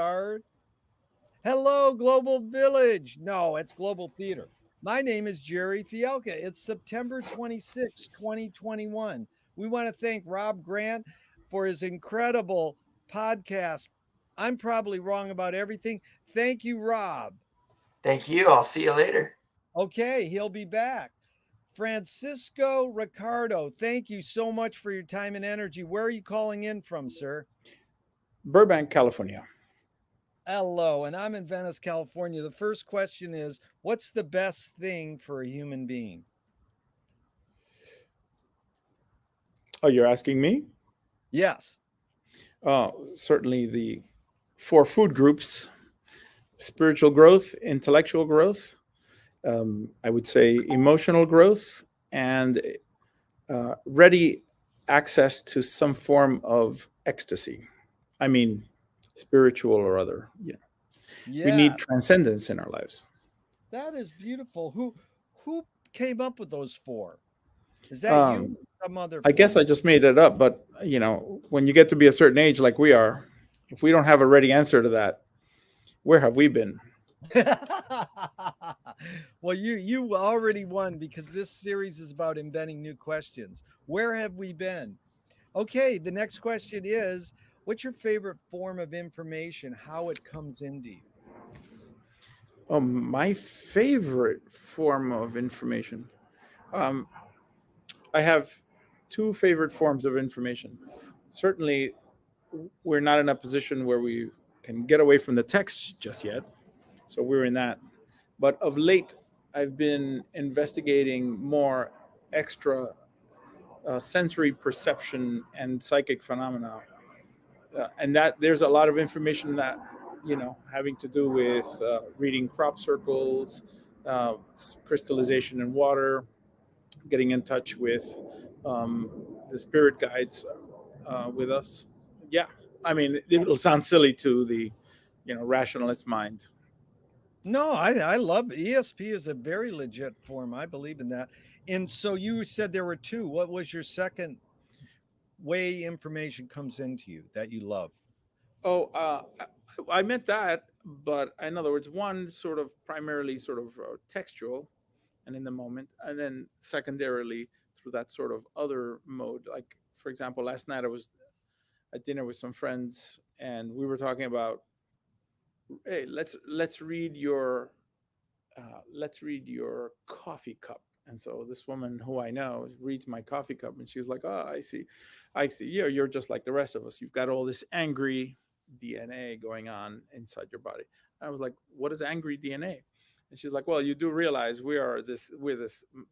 start. Hello, Global Village. No, it's Global Theater. My name is Jerry Fielka. It's September 26, 2021. We want to thank Rob Grant for his incredible podcast. I'm probably wrong about everything. Thank you, Rob. Thank you. I'll see you later. Okay, he'll be back. Francisco Ricardo, thank you so much for your time and energy. Where are you calling in from, sir? Burbank, California. Hello, and I'm in Venice, California. The first question is, what's the best thing for a human being? Oh, you're asking me? Yes. Certainly the four food groups: spiritual growth, intellectual growth, I would say emotional growth, and ready access to some form of ecstasy. I mean, spiritual or other. We Yeah, need transcendence in our lives. that is beautiful. Who came up with those four? Is that you Um, or some other I guess I philosopher? just made it up, but when you get to be a certain age, like we are, if we don't have a ready answer to that, where have we been? Well, you already won because this series is about inventing new questions. Where have we been? Okay, the next question is, what's your favorite form of information? How it comes into you? My favorite form of information. Um, I have two favorite forms of information. Certainly, we're not in a position where we can get away from the text just yet. So we're in that. But of late, I've been investigating more extra sensory perception and psychic phenomena. And that there's a lot of information that, having to do with reading crop circles, uh, crystallization in water, getting in touch with um, the spirit guides with us. Yeah, I mean, it'll sound silly to the rationalist mind. No, I love ESP is a very legit form. I believe in that. And so you said there were two. What was your second way information comes into you that you love? Oh, I meant that, but in other words, one sort of primarily sort of textual and in the moment, and then secondarily through that sort of other mode. Like, for example, last night I was at dinner with some friends, and we were talking about, hey, let's read your coffee cup. And so this woman who I know reads my coffee cup, and she's like, "Oh, I see. Yeah, you're just like the rest of us. You've got all this angry DNA going on inside your body." And I was like, "What is angry DNA?" And she's like, "Well, you do realize we're this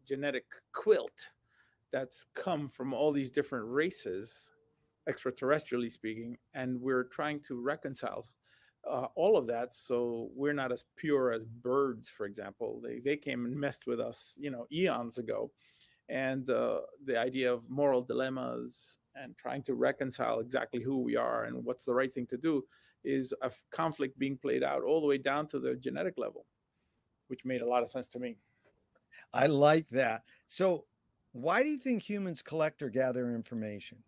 genetic quilt that's come from all these different races, extraterrestrially speaking, and we're trying to reconcile all of that, so we're not as pure as birds, for example. They came and messed with us, eons ago, and the idea of moral dilemmas and trying to reconcile exactly who we are and what's the right thing to do is a conflict being played out all the way down to the genetic level, which made a lot of sense to me. I like that. So, why do you think humans collect or gather information?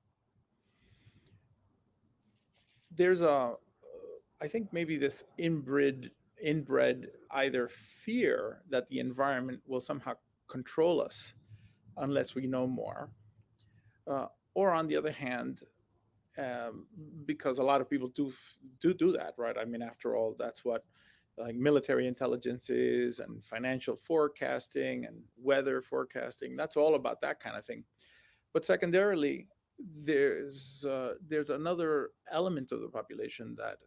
There's I think maybe this inbred either fear that the environment will somehow control us unless we know more, uh, or on the other hand, um, because a lot of people do that, right? I mean, after all, that's what like military intelligence is, and financial forecasting and weather forecasting. That's all about that kind of thing. But secondarily, there's another element of the population that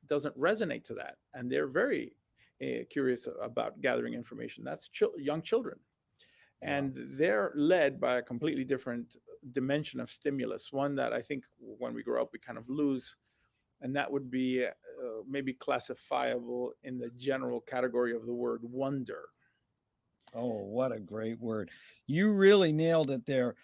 doesn't resonate to that, and they're very curious about gathering information. That's young children, Wow. and they're led by a completely different dimension of stimulus, one that I think when we grow up we kind of lose, and that would be maybe classifiable in the general category of the word wonder. Oh, what a great word. You really nailed it there.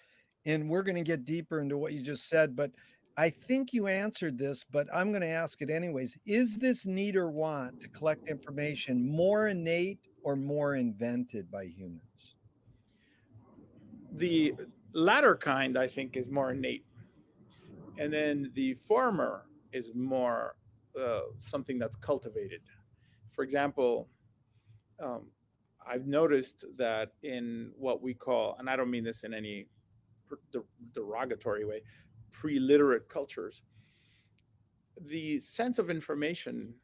And we're going to get deeper into what you just said, but I think you answered this, but I'm going to ask it anyways. Is this need or want to collect information more innate or more invented by humans? The latter kind, I think, is more innate, and then the former is more something that's cultivated. For example, um, I've noticed that in what we call, and I don't mean this in any derogatory way, pre-literate cultures, the sense of information,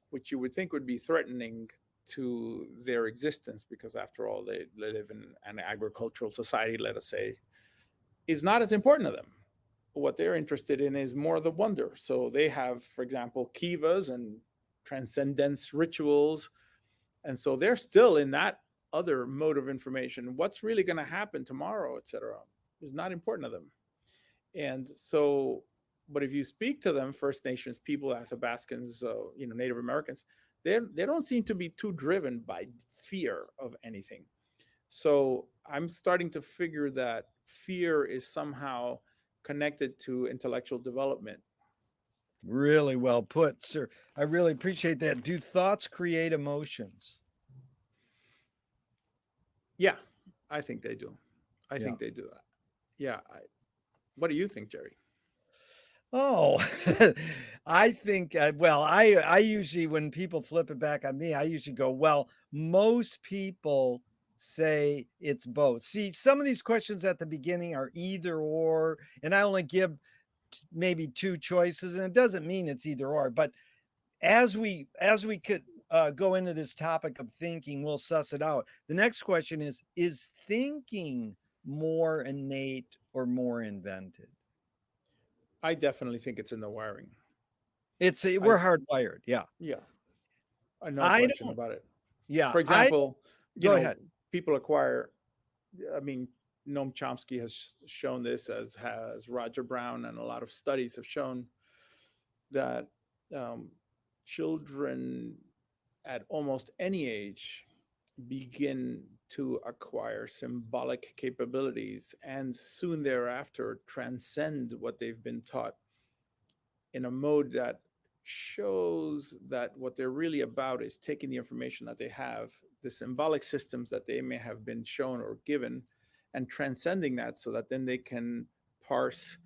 which you would think would be threatening to their existence, because after all, they live in an agricultural society, let us say, is not as important to them. What they're interested in is more the wonder. So they have, for example, kivas and transcendence rituals. And so they're still in that other mode of information. What's really going to happen tomorrow, etc., is not important to them. And so, but if you speak to them, First Nations people, Athabascans, Native Americans, they don't seem to be too driven by fear of anything. So I'm starting to figure that fear is somehow connected to intellectual development. Really well put, sir. I really appreciate that. Do thoughts create emotions? Yeah, I think they do. I Yeah. think they do. Yeah. What do you think, Jerry? Oh, I think, I usually, when people flip it back on me, I usually go, well, most people say it's both. See, some of these questions at the beginning are either or, and I only give maybe two choices, and it doesn't mean it's either or, but as we could go into this topic of thinking, we'll suss it out. The next question is thinking more innate or more invented? I definitely think it's in the wiring. We're I hardwired. Yeah. Yeah, no I question don't. about it. Yeah. For I don't. example, Go ahead. people acquire. I mean, Noam Chomsky has shown this, as has Roger Brown, and a lot of studies have shown that um, children at almost any age begin to acquire symbolic capabilities and soon thereafter transcend what they've been taught in a mode that shows that what they're really about is taking the information that they have, the symbolic systems that they may have been shown or given, and transcending that so that then they can parse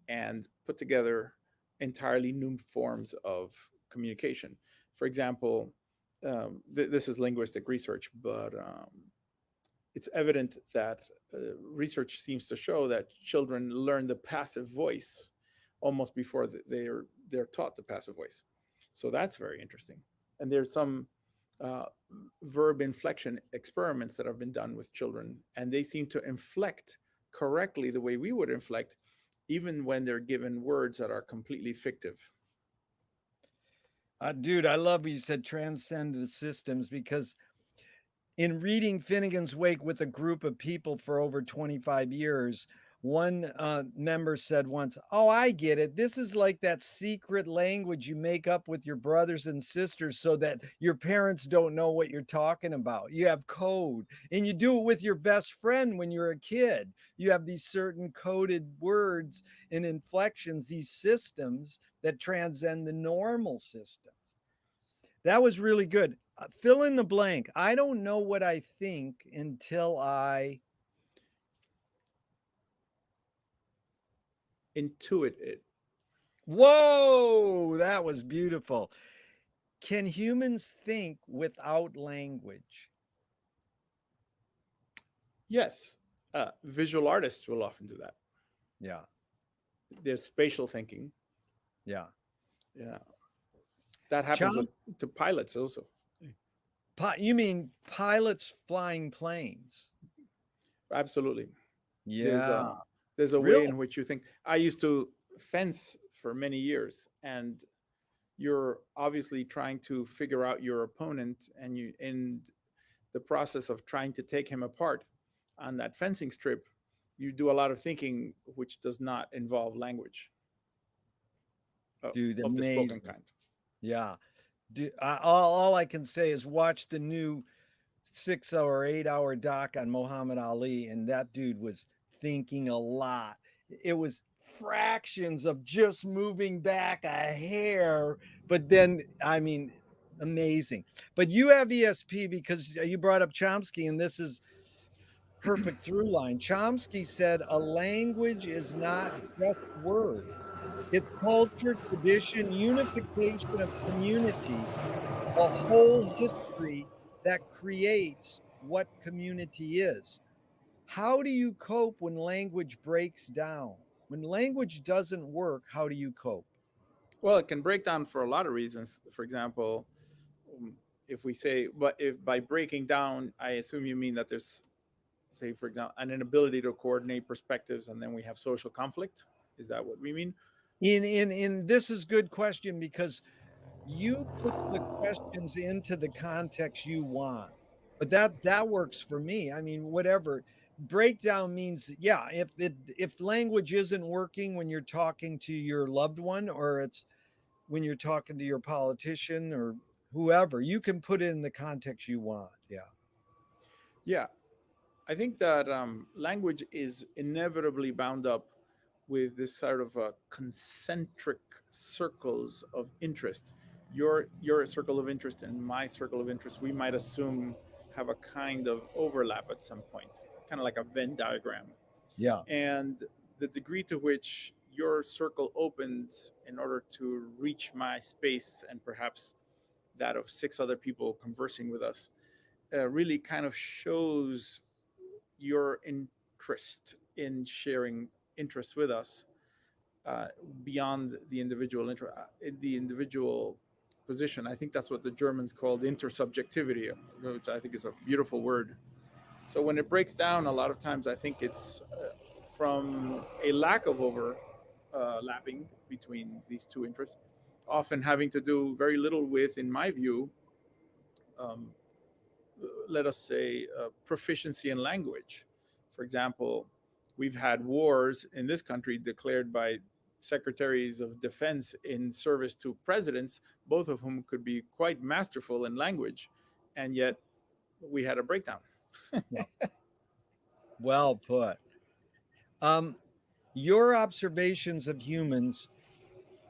and put together entirely new forms of communication. For example, this is linguistic research, but it's evident that research seems to show that children learn the passive voice almost before they're taught the passive voice. So that's very interesting. And there's some uh, verb inflection experiments that have been done with children, and they seem to inflect correctly the way we would inflect, even when they're given words that are completely fictive. Dude, I love what you said transcend the systems, because in reading Finnegan's Wake with a group of people for over 25 years, one member said once, "Oh, I get it. This is like that secret language you make up with your brothers and sisters so that your parents don't know what you're talking about. You have code, and you do it with your best friend when you're a kid. You have these certain coded words and inflections, these systems that transcend the normal systems." That was really good. Fill in the blank. I don't know what I think until I. Intuit it. Whoa, that was beautiful. Can humans think without language? Yes, visual artists will often do that. Yeah, There's spatial thinking. yeah. Yeah, that happens Chom, to pilots also. you mean pilots flying planes? Absolutely. There's Yeah, a there's a way really? in which you think. I used to fence for many years, and you're obviously trying to figure out your opponent, and you in the process of trying to take him apart on that fencing strip, you do a lot of thinking which does not involve language Dude, of the spoken amazing. kind. Yeah. All I can say is watch the new 6 or 8 hour doc on Muhammad Ali, and that dude was thinking a lot. It was fractions of just moving back a hair, but then, I mean, amazing. But you have ESP because you brought up Chomsky, and this is perfect through line. Chomsky said a language is not just words. It's culture, tradition, unification of community, a whole history that creates what community is. How do you cope when language breaks down? When language doesn't work, how do you cope? Well, it can break down for a lot of reasons. For example, um, if we say, but if by breaking down, I assume you mean that there's, say, for example, an inability to coordinate perspectives, and then we have social conflict. Is that what we mean? In this is good question because you put the questions into the context you want. But that works for me. I mean, whatever. Breakdown means, yeah, if language isn't working when you're talking to your loved one, or it's when you're talking to your politician or whoever, you can put it in the context you want. Yeah. Yeah, I think that language is inevitably bound up with this sort of concentric circles of interest. Your circle of interest and my circle of interest, we might assume, have a kind of overlap at some point, kind of like a Venn diagram. Yeah. And the degree to which your circle opens in order to reach my space and perhaps that of six other people conversing with us really kind of shows your interest in sharing interests with us uh, beyond the individual position. I think that's what the Germans called intersubjectivity, which I think is a beautiful word. So when it breaks down, a lot of times I think it's from a lack of overlapping between these two interests, often having to do very little with, in my view, um, let us say, proficiency in language. For example, we've had wars in this country declared by secretaries of defense in service to presidents, both of whom could be quite masterful in language, and yet we had a breakdown. Yeah. Well put. Um, your observations of humans,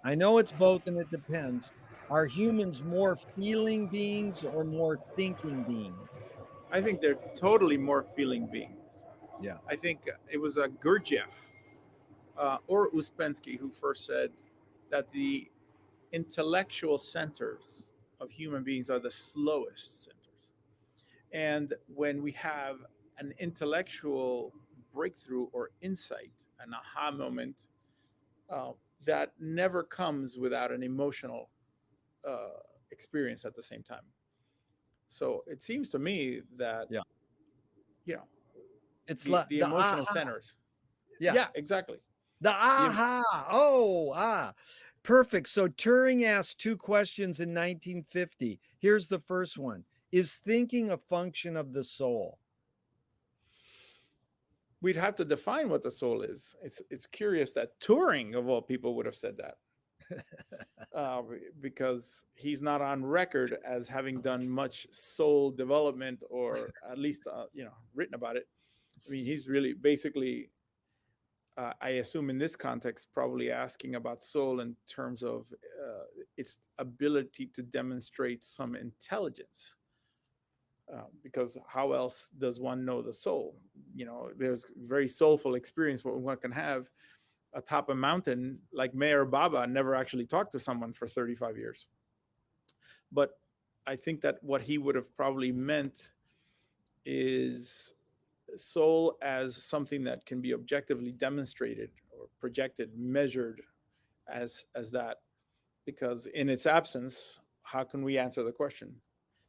I know it's both and it depends. Are humans more feeling beings or more thinking beings? I think they're totally more feeling beings. Yeah. I think it was Gurdjieff or Uspensky who first said that the intellectual centers of human beings are the slowest centers. And when we have an intellectual breakthrough or insight, an aha moment, uh, that never comes without an emotional uh, experience at the same time. So it seems to me that, Yeah. you know, It's the like the the emotional aha. centers. Yeah. Yeah, exactly. The The aha. Oh, ah. Perfect. So Turing asked two questions in 1950. Here's the first one. Is thinking a function of the soul? we'd have to define what the soul is. It's curious that Turing, of all people, would have said that, because he's not on record as having done much soul development, or at least written about it. I mean, he's really basically, I assume in this context, probably asking about soul in terms of its ability to demonstrate some intelligence. Because how else does one know the soul? There's very soulful experience what one can have atop a mountain, like Mayor Baba never actually talked to someone for 35 years. But I think that what he would have probably meant is soul as something that can be objectively demonstrated or projected, measured as that. Because in its absence, how can we answer the question?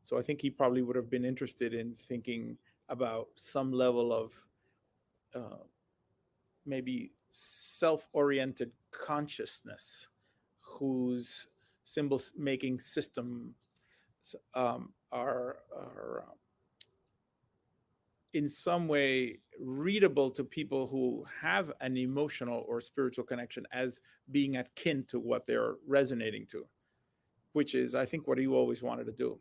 So I think he probably would have been interested in thinking about some level of uh, maybe self-oriented consciousness whose symbol making system are in some way readable to people who have an emotional or spiritual connection as being akin to what they're resonating to, which is, I think, what he always wanted to do.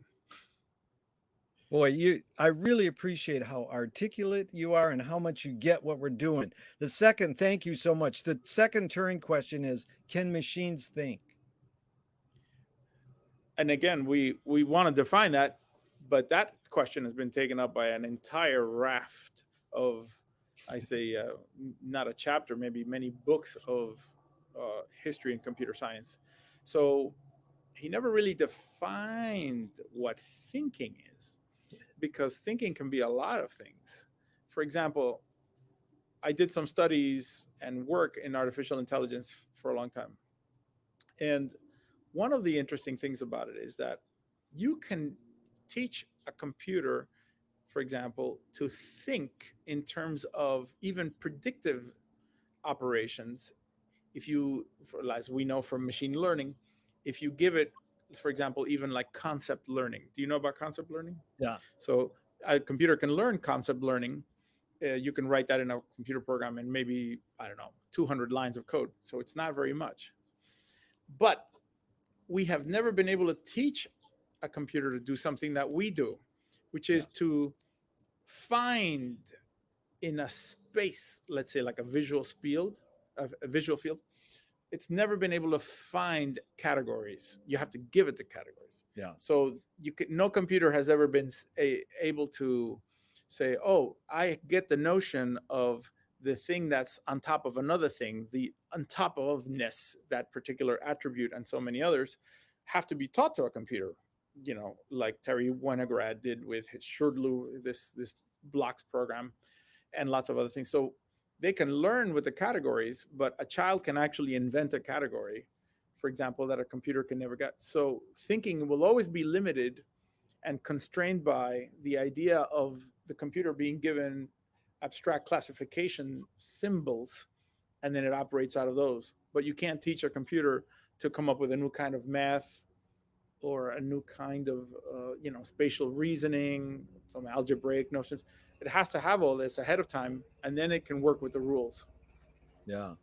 Boy, I really appreciate how articulate you are and how much you get what we're doing. Thank you so much. The second Turing question is, can machines think? And again, we want to define that, but that question has been taken up by an entire raft of, I say, not a chapter, maybe many books of history and computer science. So he never really defined what thinking is, because thinking can be a lot of things. For example, I did some studies and work in artificial intelligence for a long time. And one of the interesting things about it is that you can teach a computer, for example, to think in terms of even predictive operations. If you, as we know from machine learning, if you give it, for example, even like concept learning. Do you know about concept learning? Yeah. So a computer can learn concept learning. You can write that in a computer program in maybe, I don't know, 200 lines of code. So it's not very much. But we have never been able to teach a computer to do something that we do, which is to find in a space, let's say like a visual field, a visual field. It's never been able to find categories. You have to give it the categories. Yeah. So no computer has ever been able to say, oh, I get the notion of the thing that's on top of another thing, the on top ofness, that particular attribute, and so many others have to be taught to a computer. Like Terry Winograd did with his Shurdlu, this blocks program, and lots of other things. So they can learn with the categories, but a child can actually invent a category, for example, that a computer can never get. So thinking will always be limited and constrained by the idea of the computer being given abstract classification symbols, and then it operates out of those. But you can't teach a computer to come up with a new kind of math or a new kind of spatial reasoning, some algebraic notions. It has to have all this ahead of time, and then it can work with the rules. Yeah.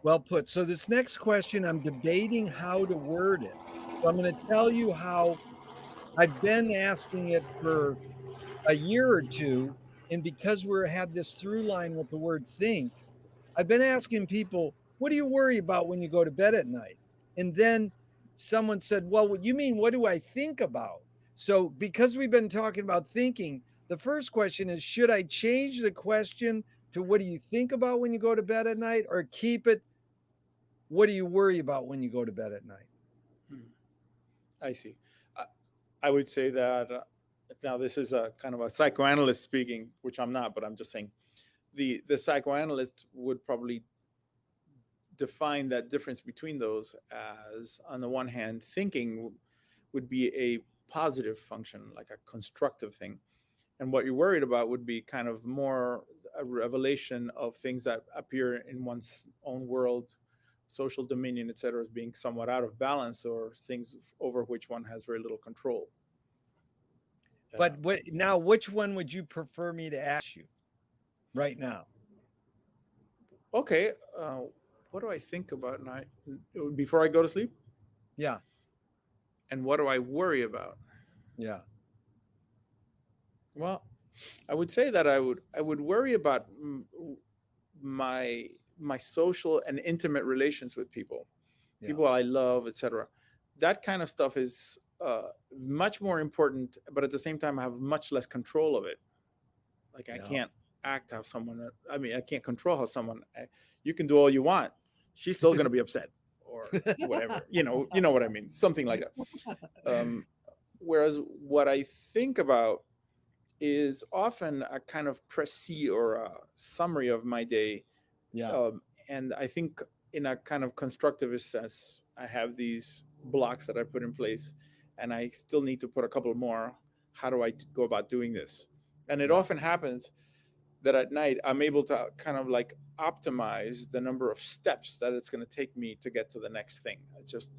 Well put. So this next question, I'm debating how to word it. So I'm going to tell you how I've been asking it for a year or two. And because we're had this through line with the word think, I've been asking people, what do you worry about when you go to bed at night? And then someone said, well, what you mean, what do I think about? So because we've been talking about thinking, the first question is, should I change the question to what do you think about when you go to bed at night, or keep it, what do you worry about when you go to bed at night? I see. I would say that now this is a kind of a psychoanalyst speaking, which I'm not, but I'm just saying the psychoanalyst would probably define that difference between those as, on the one hand, thinking would be a positive function, like a constructive thing, and what you're worried about would be kind of more a revelation of things that appear in one's own world, social dominion, etc., as being somewhat out of balance, or things over which one has very little control. But now, which one would you prefer me to ask you right now? Okay, what do I think about night before I go to sleep? Yeah. And what do I worry about? Yeah. Well, I would say that I would worry about my social and intimate relations with people, people I love, etc. That kind of stuff is much more important, but at the same time, I have much less control of it. Like I can't act how someone. I mean, I can't control how someone. You can do all you want, she's still going to be upset or whatever. You know what I mean. Something like that. Whereas what I think about is often a kind of précis or a summary of my day. And I think in a kind of constructivist sense, I have these blocks that I put in place, and I still need to put a couple more. How do I go about doing this? And it often happens that at night I'm able to kind of like optimize the number of steps that it's going to take me to get to the next thing. It's just,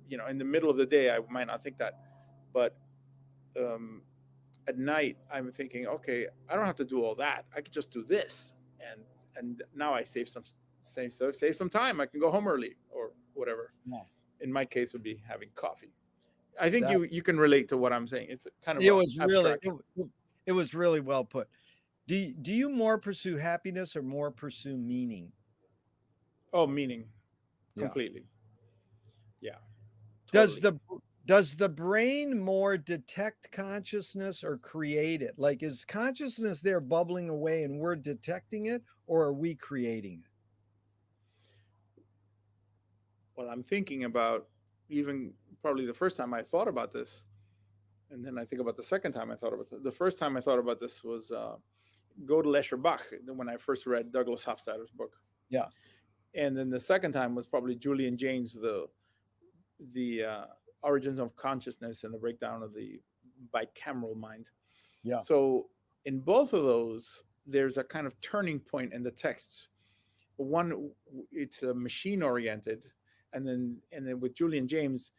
in the middle of the day, I might not think that, but at night I'm thinking, okay, I don't have to do all that. I could just do this, and now I save some time. I can go home early or whatever. In my case, would be having coffee. I think you can relate to what I'm saying. It's kind of it was really well put. Do you more pursue happiness or more pursue meaning? Oh, meaning, completely. Yeah. Totally. Does the brain more detect consciousness or create it? Like, is consciousness there bubbling away and we're detecting it, or are we creating it? Well, I'm thinking about even probably the first time I thought about this, and then I think about the second time I thought about it. The first time I thought about this was Godel Bach when I first read Douglas Hofstadter's book, Yeah. and then the second time was probably Julian Jaynes' the origins of consciousness and the breakdown of the bicameral mind. Yeah. So in both of those, there's a kind of turning point in the texts. One, it's a machine oriented, and then with Julian Jaynes,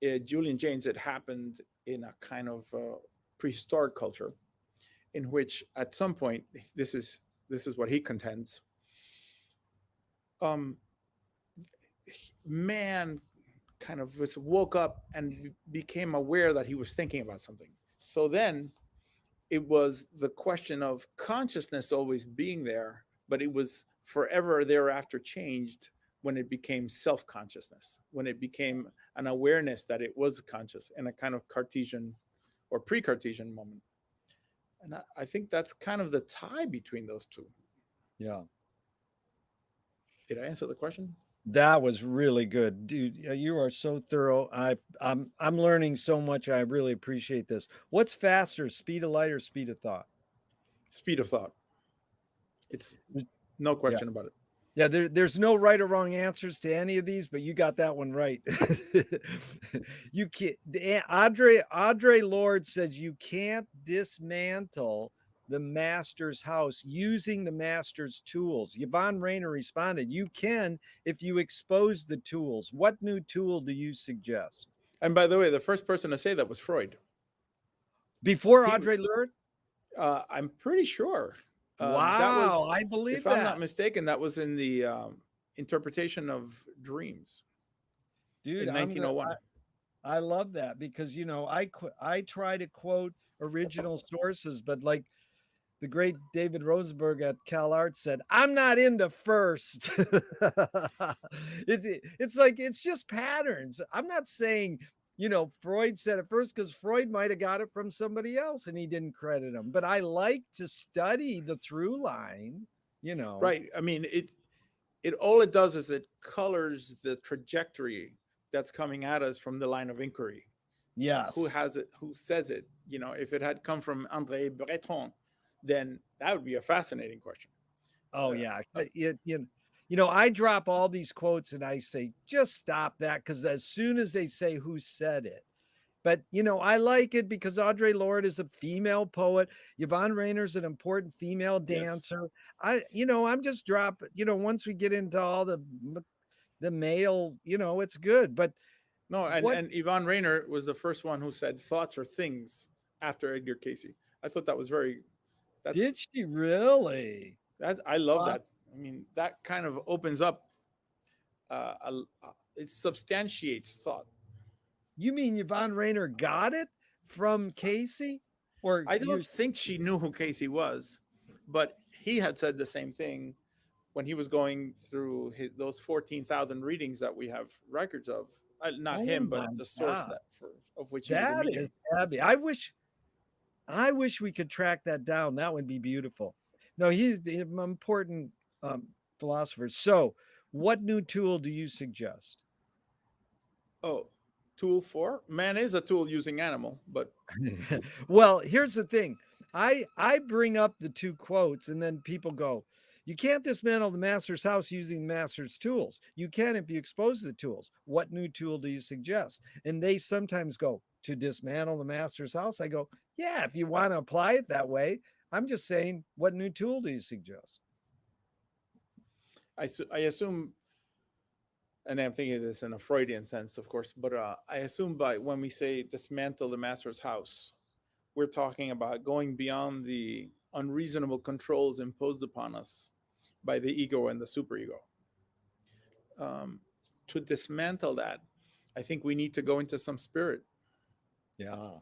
it happened in a kind of prehistoric culture, in which at some point, this is what he contends. Um, Man kind of woke up and became aware that he was thinking about something. So then it was the question of consciousness always being there, but it was forever thereafter changed when it became self-consciousness, when it became an awareness that it was conscious in a kind of Cartesian or pre-Cartesian moment. And I think that's kind of the tie between those two. Yeah. Did I answer the question? That was really good, dude. You are so thorough. I'm learning so much. I really appreciate this. What's faster, speed of light or speed of thought? Speed of thought. It's no question about it. Yeah, there's no right or wrong answers to any of these, but you got that one right. You can't. Audre Lorde says you can't dismantle the master's house using the master's tools. Yvonne Rainer responded, "You can if you expose the tools. What new tool do you suggest?" And by the way, the first person to say that was Freud. Before Audre Lorde? I'm pretty sure. Wow, that was, I believe if I'm not mistaken, that was in the interpretation of dreams, dude. in 1901. I love that because I try to quote original sources, but like the great David Rosenberg at CalArts said, I'm not into first. It's like it's just patterns. I'm not saying Freud said it first because Freud might have got it from somebody else and he didn't credit him. But I like to study the through line. Right. I mean, it all it does is it colors the trajectory that's coming at us from the line of inquiry. Yes. Who has it? Who says it? If it had come from André Breton, then that would be a fascinating question. Oh yeah. I drop all these quotes and I say, just stop that. Because as soon as they say who said it, but I like it because Audre Lorde is a female poet. Yvonne Rainer's an important female dancer. Yes. I'm just dropping, once we get into all the male, it's good. But no, and Yvonne Rainer was the first one who said thoughts are things after Edgar Cayce. I thought that was did she really? I love that. I mean, that kind of opens up, it substantiates thought. You mean Yvonne Rainer got it from Cayce? Or I don't think she knew who Cayce was, but he had said the same thing when he was going through those 14,000 readings that we have records of. Not him, but the source of which he was a medium. That is Abby. I wish we could track that down. That would be beautiful. No, he's an important philosopher. So, what new tool do you suggest? Oh, tool for man is a tool using animal, but well, here's the thing. I bring up the two quotes, and then people go, "You can't dismantle the master's house using the master's tools. You can if you expose the tools. What new tool do you suggest?" And they sometimes go, "To dismantle the master's house." I go, "Yeah, if you want to apply it that way." I'm just saying, what new tool do you suggest? I assume, and I'm thinking of this in a Freudian sense, of course, but I assume when we say dismantle the master's house, we're talking about going beyond the unreasonable controls imposed upon us by the ego and the superego. To dismantle that, I think we need to go into some spirit. Yeah.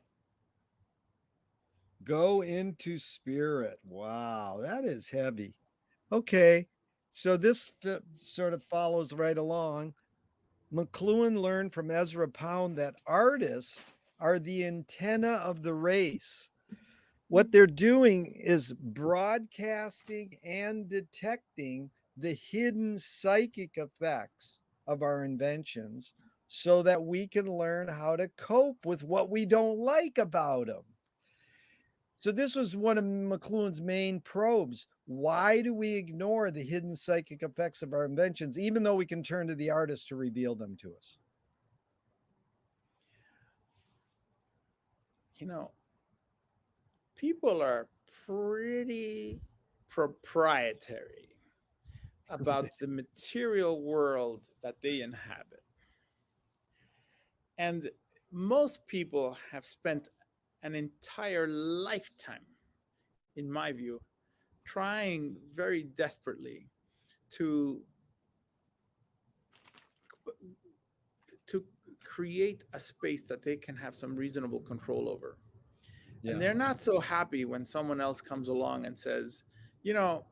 Go into spirit. Wow, that is heavy. Okay, so this sort of follows right along. McLuhan learned from Ezra Pound that artists are the antenna of the race. What they're doing is broadcasting and detecting the hidden psychic effects of our inventions so that we can learn how to cope with what we don't like about them. So, this was one of McLuhan's main probes. Why do we ignore the hidden psychic effects of our inventions, even though we can turn to the artist to reveal them to us? You know, people are pretty proprietary about the material world that they inhabit. And most people have spent an entire lifetime, in my view, trying very desperately to to create a space that they can have some reasonable control over. And Yeah. they're not so happy when someone else comes along and says, you know,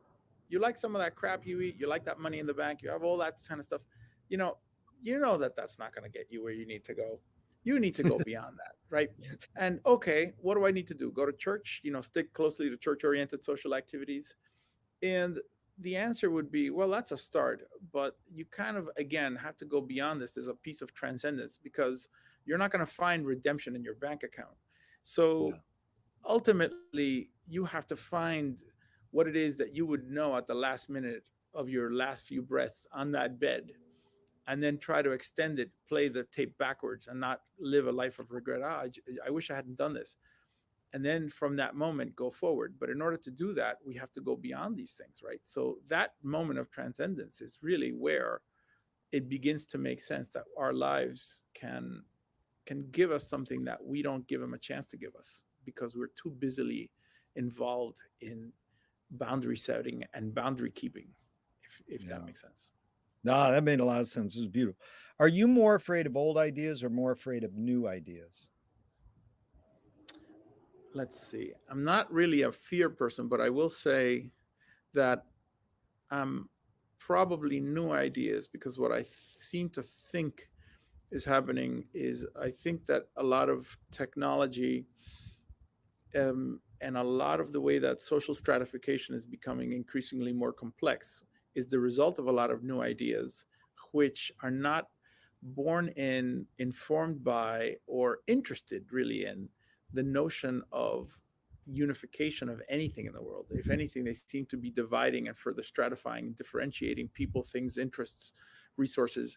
you like some of that crap you eat, you like that money in the bank, you have all that kind of stuff. You know, you know that that's not going to get you where you need to go. You need to go beyond that, right? And okay, what do I need to do? Go to church, stick closely to church oriented social activities. And the answer would be, well, that's a start, but you kind of, again, have to go beyond this as a piece of transcendence because you're not going to find redemption in your bank account. So Yeah. ultimately, you have to find what it is that you would know at the last minute of your last few breaths on that bed, and then try to extend it, play the tape backwards, and not live a life of regret. I wish I hadn't done this. And then from that moment, go forward. But in order to do that, we have to go beyond these things, right? So that moment of transcendence is really where it begins to make sense that our lives can give us something that we don't give them a chance to give us because we're too busily involved in boundary setting and boundary keeping, if Yeah. that makes sense. No, that made a lot of sense. This is beautiful. Are you more afraid of old ideas or more afraid of new ideas? Let's see. I'm not really a fear person, but I will say that I'm probably new ideas because what I seem to think is happening is I think that a lot of technology and a lot of the way that social stratification is becoming increasingly more complex is the result of a lot of new ideas, which are not born in, informed by, or interested really in the notion of unification of anything in the world. If anything, they seem to be dividing and further stratifying and differentiating people, things, interests, resources.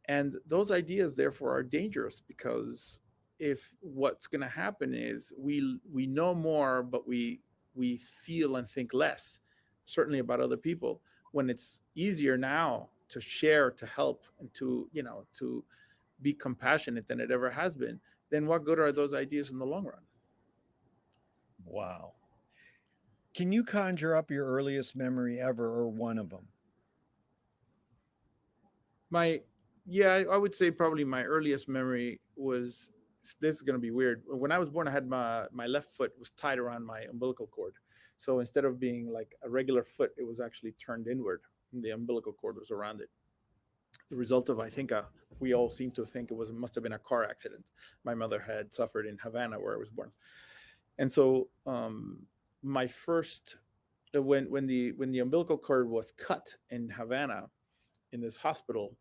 And those ideas therefore are dangerous because if what's going to happen is we know more but we feel and think less, certainly about other people, when it's easier now to share, to help, and to to be compassionate than it ever has been, then what good are those ideas in the long run? Wow. Can you conjure up your earliest memory ever or one of them? My Yeah, I would say probably my earliest memory was, this is going to be weird. When I was born, I had my left foot was tied around my umbilical cord. So instead of being like a regular foot, it was actually turned inward. And the umbilical cord was around it. The result of, I think, we all seem to think must have been a car accident my mother had suffered in Havana, where I was born. And so my first when the umbilical cord was cut in Havana, in this hospital,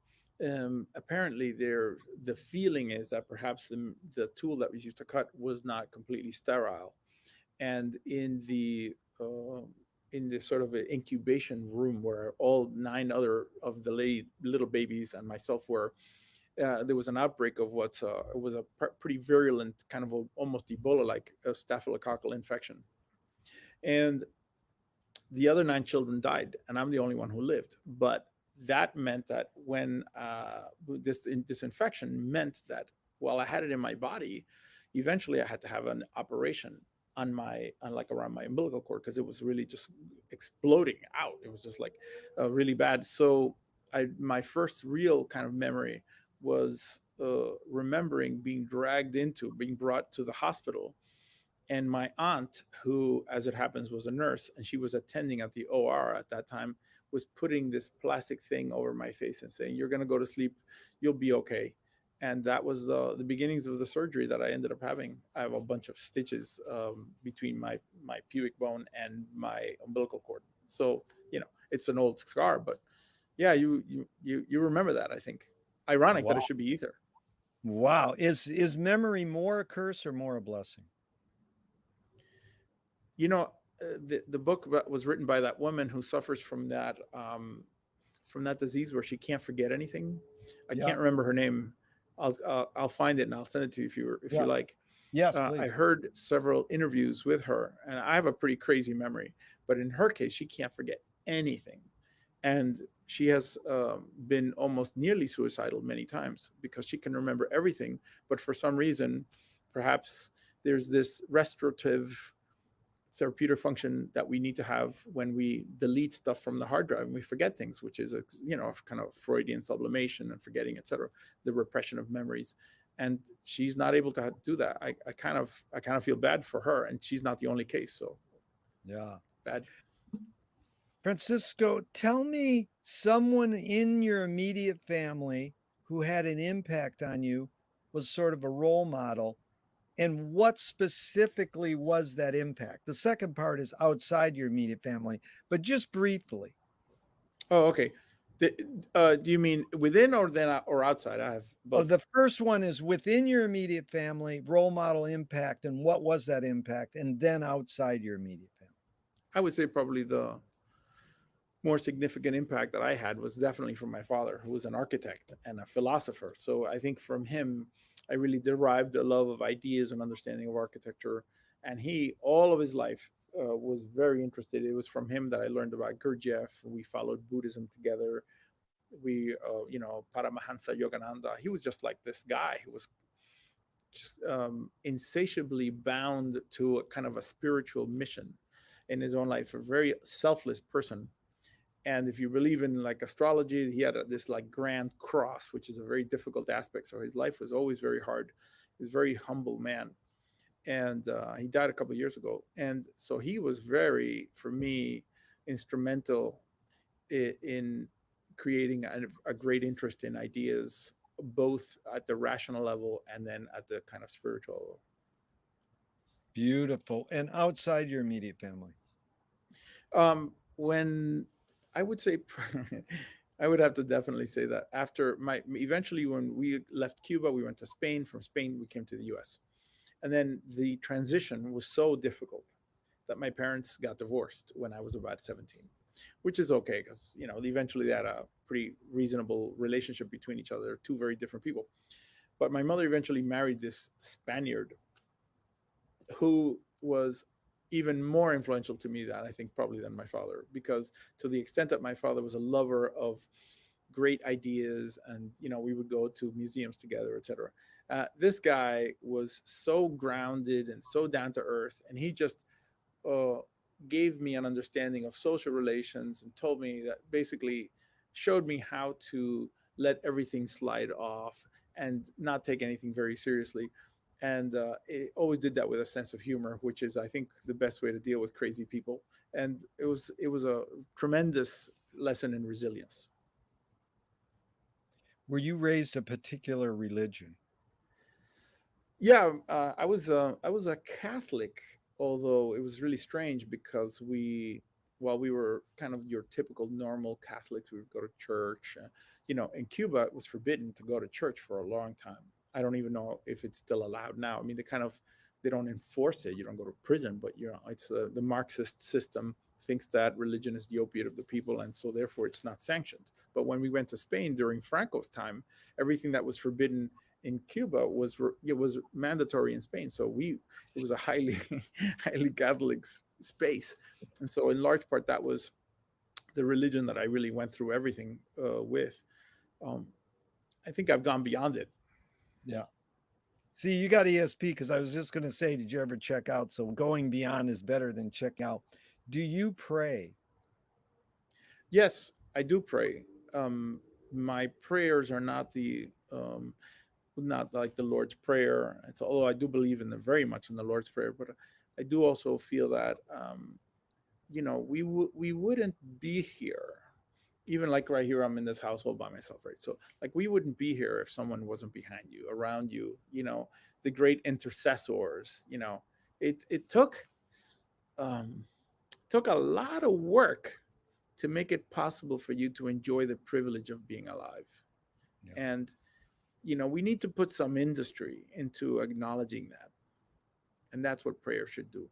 apparently the feeling is that perhaps the tool that was used to cut was not completely sterile, and uh, in this sort of incubation room where all 9 other of the little babies and myself were, there was an outbreak of what was a pretty virulent kind of almost Ebola-like staphylococcal infection, and the other 9 children died, and I'm the only one who lived. But that meant that when this infection meant that while I had it in my body, eventually I had to have an operation on like around my umbilical cord because it was really just exploding out. It was just like really bad. So my first real kind of memory was remembering being brought to the hospital, and my aunt, who as it happens was a nurse and she was attending at the OR at that time, was putting this plastic thing over my face and saying, you're going to go to sleep, you'll be okay. And that was the beginnings of the surgery that I ended up having. I have a bunch of stitches between my pubic bone and my umbilical cord. So it's an old scar, but Yeah, you remember that, I think. Ironic that it Wow. should be ether. Wow. Is memory more a curse or more a blessing? You know, the book was written by that woman who suffers from that disease where she can't forget anything. I Yeah. can't remember her name. I'll find it and I'll send it to you if you Yeah. like. Yes, I please. heard several interviews with her, and I have a pretty crazy memory. But in her case, she can't forget anything, and she has been almost nearly suicidal many times because she can remember everything, but for some reason, perhaps there's this restorative therapeutic function that we need to have when we delete stuff from the hard drive and we forget things, which is a kind of Freudian sublimation and forgetting, etc., the repression of memories. And she's not able to do that. I kind of feel bad for her, and she's not the only case. So Yeah. bad. Francisco, tell me someone in your immediate family who had an impact on you, was sort of a role model, and what specifically was that impact? The second part is outside your immediate family, but just briefly. Oh, okay. The, do you mean within or outside? I have Oh, both. the first one is within your immediate family, role model impact, and what was that impact? And then outside your immediate family. I would say probably the more significant impact that I had was definitely from my father, who was an architect and a philosopher. So I think from him, I really derived a love of ideas and understanding of architecture. And he, all of his life, was very interested. It was from him that I learned about Gurdjieff. We followed Buddhism together. Paramahansa Yogananda. He was just like this guy who was just insatiably bound to a kind of a spiritual mission in his own life, a very selfless person. And if you believe in like astrology, he had this like grand cross, which is a very difficult aspect. So his life was always very hard. He was a very humble man, and he died a couple of years ago. And so he was very, for me, instrumental in creating a great interest in ideas, both at the rational level and then at the kind of spiritual level. Beautiful. And outside your immediate family. When I would say, I would have to definitely say that after eventually when we left Cuba, we went to Spain. From Spain, we came to the U.S. And then the transition was so difficult that my parents got divorced when I was about 17, which is okay because eventually they had a pretty reasonable relationship between each other. Two very different people, but my mother eventually married this Spaniard who was even more influential to me than I think probably than my father, because to the extent that my father was a lover of great ideas and we would go to museums together, etc. This guy was so grounded and so down to earth, and he just uh, gave me an understanding of social relations and told me that basically showed me how to let everything slide off and not take anything very seriously. And it always did that with a sense of humor, which is, I think, the best way to deal with crazy people. And it was a tremendous lesson in resilience. Were you raised a particular religion? Yeah, I was a Catholic, although it was really strange because while we were kind of your typical normal Catholics, we would go to church. In Cuba, it was forbidden to go to church for a long time. I don't even know if it's still allowed now. I mean, they don't enforce it. You don't go to prison, but it's the Marxist system thinks that religion is the opiate of the people, and so therefore it's not sanctioned. But when we went to Spain during Franco's time, everything that was forbidden in Cuba was mandatory in Spain. So it was a highly highly Catholic space, and so in large part that was the religion that I really went through everything with. Um, I think I've gone beyond it. Yeah. See, you got ESP because I was just going to say, did you ever check out? So going beyond is better than check out. Do you pray? Yes, I do pray. Um, my prayers are not like the Lord's Prayer. It's although I do believe in the very much in the Lord's Prayer, but I do also feel that we wouldn't be here, even like right here. I'm in this household by myself, right? So like we wouldn't be here if someone wasn't behind you, around you. The great intercessors. It um, took a lot of work to make it possible for you to enjoy the privilege of being alive. Yeah. And we need to put some industry into acknowledging that, and that's what prayer should do.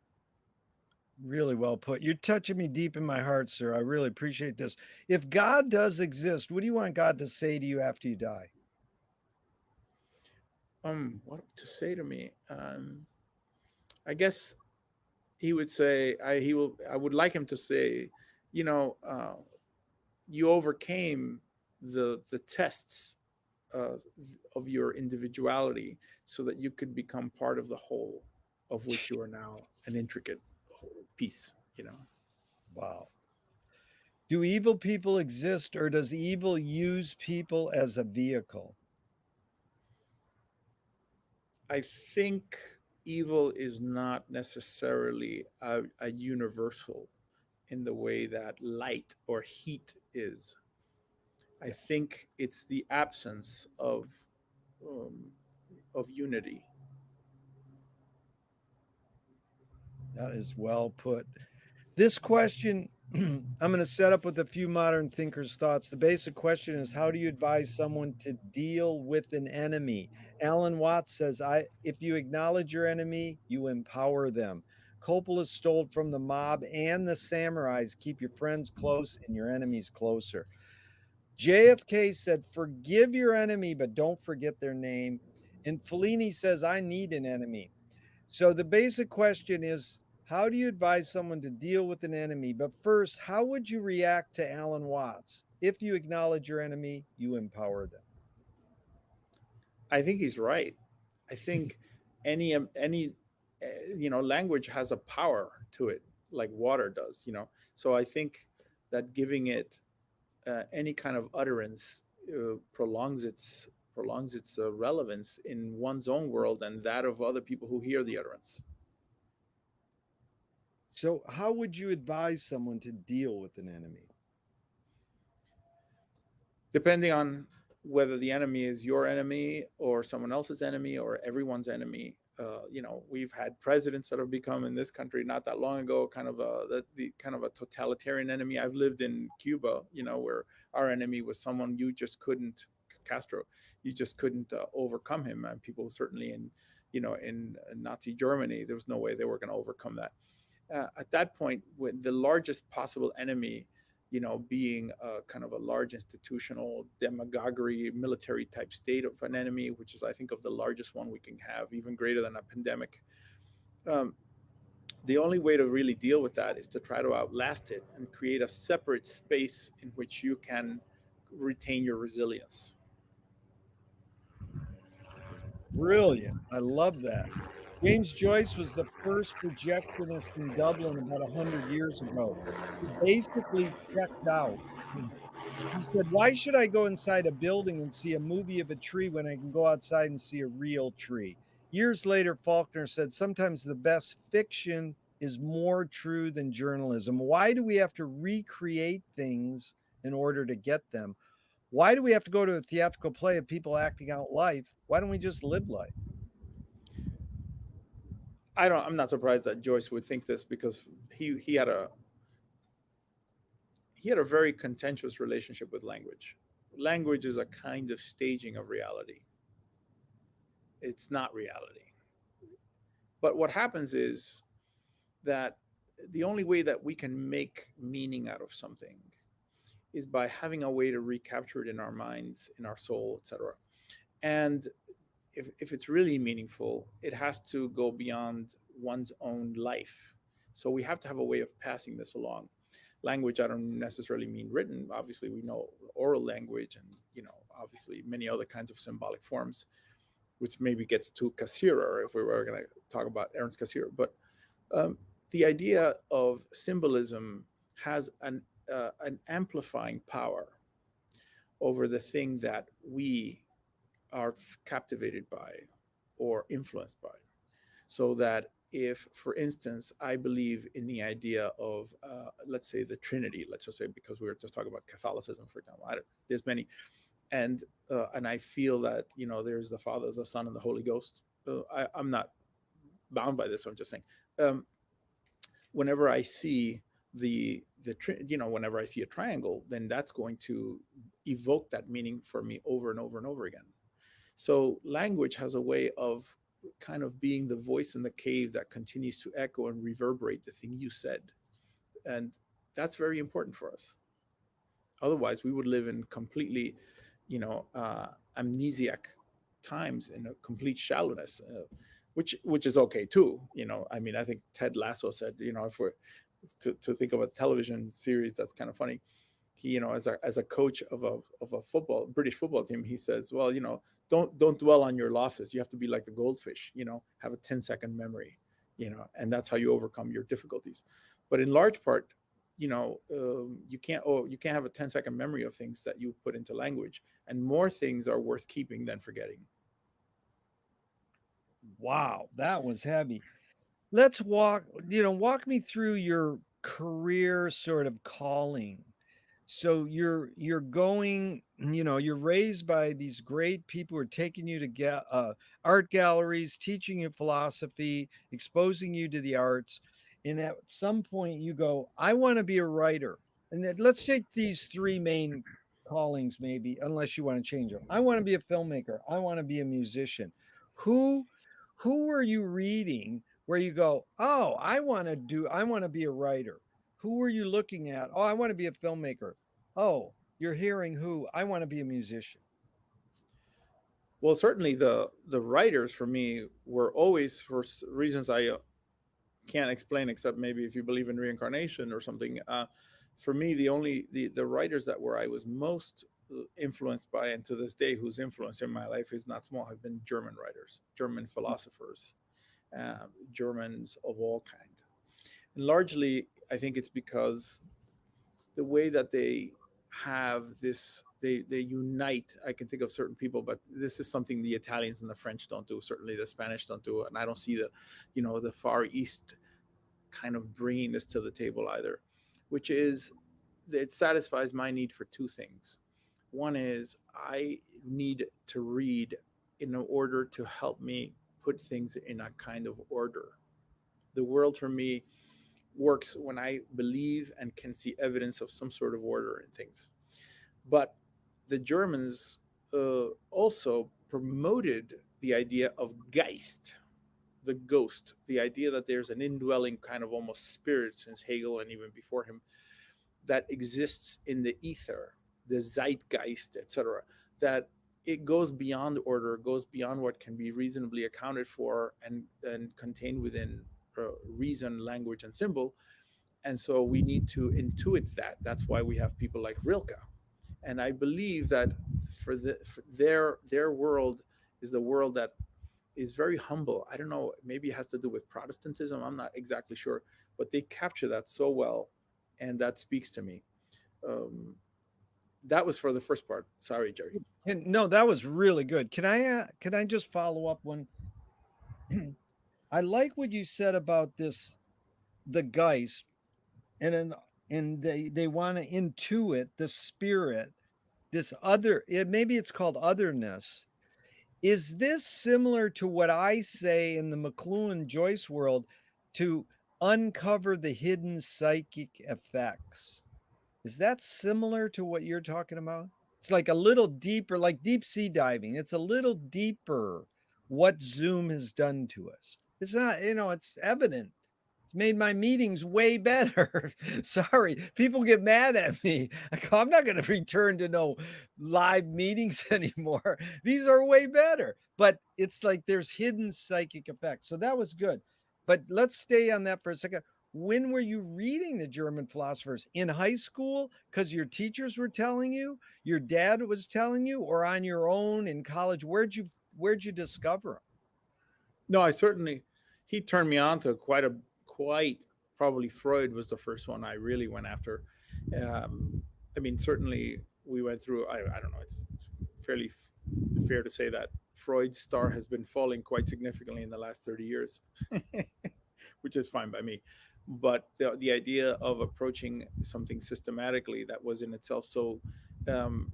Really well put. You're touching me deep in my heart, sir. I really appreciate this. If God does exist, what do you want God to say to you after you die? What to say to me? I guess he would say, I would like him to say, you know, uh, you overcame the tests uh, of your individuality, so that you could become part of the whole, of which you are now an intricate piece. Wow. Do evil people exist, or does evil use people as a vehicle? I think evil is not necessarily a universal in the way that light or heat is. I Yeah, think it's the absence um, of unity. that is well put. This question I'm going to set up with a few modern thinkers' thoughts. The basic question is, how do you advise someone to deal with an enemy? Alan Watts says, if you acknowledge your enemy, you empower them. Coppola stole from the mob and the samurais, keep your friends close and your enemies closer. JFK said, forgive your enemy, but don't forget their name. And Fellini says, I need an enemy. So the basic question is, how do you advise someone to deal with an enemy? But first, how would you react to Alan Watts? If you acknowledge your enemy, you empower them. I think he's right. I think any language has a power to it, like water does. So I think that giving it any kind of utterance prolongs its relevance in one's own world and that of other people who hear the utterance. So, how would you advise someone to deal with an enemy? Depending on whether the enemy is your enemy or someone else's enemy or everyone's enemy. We've had presidents that have become in this country not that long ago kind of the kind of a totalitarian enemy. I've lived in Cuba, where our enemy was someone you just couldn't, Castro, you just couldn't overcome him. And people certainly in Nazi Germany, there was no way they were going to overcome that. At that point, when the largest possible enemy, being a kind of a large institutional demagoguery, military type state of an enemy, which is, I think, of the largest one we can have, even greater than a pandemic. Um, the only way to really deal with that is to try to outlast it and create a separate space in which you can retain your resilience. That is brilliant. I love that. James Joyce was the first projectionist in Dublin about 100 years ago. He basically checked out. He said, why should I go inside a building and see a movie of a tree when I can go outside and see a real tree? Years later, Faulkner said, sometimes the best fiction is more true than journalism. Why do we have to recreate things in order to get them? Why do we have to go to a theatrical play of people acting out life? Why don't we just live life? I'm not surprised that Joyce would think this, because he had a very contentious relationship with language. Language is a kind of staging of reality. It's not reality. But what happens is that the only way that we can make meaning out of something is by having a way to recapture it in our minds, in our soul, etc. And if it's really meaningful, it has to go beyond one's own life. So we have to have a way of passing this along. Language, I don't necessarily mean written. Obviously, we know oral language and, obviously many other kinds of symbolic forms, which maybe gets to Cassirer if we were going to talk about Ernst Cassirer. But the idea of symbolism has an amplifying power over the thing that we are captivated by or influenced by. So that if, for instance, I believe in the idea of, let's say, the Trinity, let's just say, because we were just talking about Catholicism, for example, there's many, and I feel that there's the Father, the Son, and the Holy Ghost. I'm not bound by this. I'm just saying, whenever I see whenever I see a triangle, then that's going to evoke that meaning for me over and over and over again. So language has a way of kind of being the voice in the cave that continues to echo and reverberate the thing you said. And that's very important for us. Otherwise, we would live in completely, amnesiac times, in a complete shallowness, which is okay too. I mean, I think Ted Lasso said, if we're to think of a television series that's kind of funny, he, as a coach of a British football team, he says, well, don't dwell on your losses. You have to be like the goldfish, have a 10-second memory, and that's how you overcome your difficulties. But in large part, you can't have a 10-second memory of things that you put into language, and more things are worth keeping than forgetting. Wow, that was heavy. Let's walk me through your career sort of calling. So you're going, you're raised by these great people who are taking you to get art galleries, teaching you philosophy, exposing you to the arts. And at some point you go, I want to be a writer. And then let's take these three main callings, maybe, unless you want to change them. I want to be a filmmaker. I want to be a musician. Who who are you reading where you go, oh, I want to be a writer? Who are you looking at? Oh, I want to be a filmmaker. Oh, you're hearing who? I want to be a musician. Well, certainly the writers for me were always, for reasons I can't explain, except maybe if you believe in reincarnation or something. For me, the writers that were I was most influenced by, and to this day whose influence in my life is not small, have been German writers, German philosophers, Germans of all kind. And largely, I think it's because the way that they have this, they unite. I can think of certain people, but this is something the Italians and the French don't do. Certainly the Spanish don't do it, and I don't see the Far East kind of bringing this to the table either, which is, it satisfies my need for two things. One is, I need to read in order to help me put things in a kind of order. The world for me works when I believe and can see evidence of some sort of order in things. But the Germans also promoted the idea of Geist, the ghost, the idea that there's an indwelling kind of almost spirit, since Hegel and even before him, that exists in the ether, the Zeitgeist, etc., that it goes beyond order, goes beyond what can be reasonably accounted for and contained within reason, language, and symbol. And so we need to intuit that. That's why we have people like Rilke. And I believe that for their world is the world that is very humble. I don't know, maybe it has to do with Protestantism. I'm not exactly sure, but they capture that so well, and that speaks to me. That was for the first part. Sorry, Jerry. And no, that was really good. Can I just follow up one? I like what you said about this, the Geist, and then and they want to intuit the spirit, this other. Maybe it's called otherness. Is this similar to what I say in the McLuhan Joyce world, to uncover the hidden psychic effects? Is that similar to what you're talking about? It's like a little deeper, like deep sea diving. It's a little deeper what Zoom has done to us. It's not, it's evident. It's made my meetings way better. Sorry, people get mad at me. I'm not going to return to no live meetings anymore. These are way better. But it's like there's hidden psychic effects. So that was good. But let's stay on that for a second. When were you reading the German philosophers? In high school? Because your teachers were telling you, your dad was telling you, or on your own in college? Where'd you discover them? No, I certainly, he turned me on to quite probably Freud was the first one I really went after. I mean, certainly we went through, I don't know, it's fairly fair to say that Freud's star has been falling quite significantly in the last 30 years, which is fine by me. But the idea of approaching something systematically that was in itself so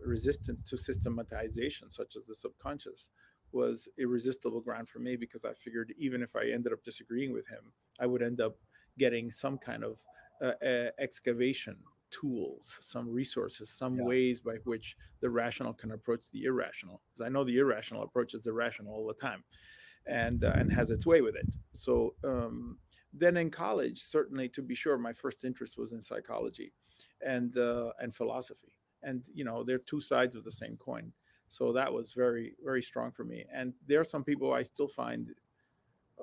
resistant to systematization, such as the subconscious, was irresistible ground for me, because I figured even if I ended up disagreeing with him, I would end up getting some kind of excavation tools, some resources, some Yeah. ways by which the rational can approach the irrational. Because I know the irrational approaches the rational all the time, and has its way with it. So then in college, certainly to be sure, my first interest was in psychology and philosophy, and they're two sides of the same coin. So that was very very strong for me. And there are some people I still find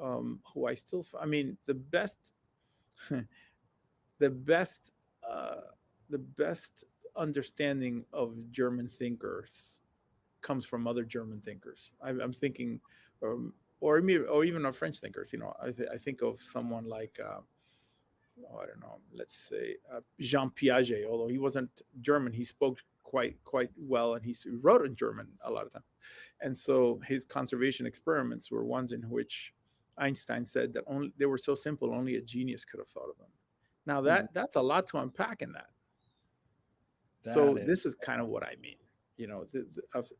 I mean, the best the best uh, the best understanding of German thinkers comes from other German thinkers. I'm thinking, or even of French thinkers. I think of someone like I don't know, let's say Jean Piaget. Although he wasn't German, he spoke quite well, and he wrote in German a lot of time. And so his conservation experiments were ones in which Einstein said that only they were so simple, only a genius could have thought of them. Now Mm, that's a lot to unpack in that. that So is. this is kind of what I mean,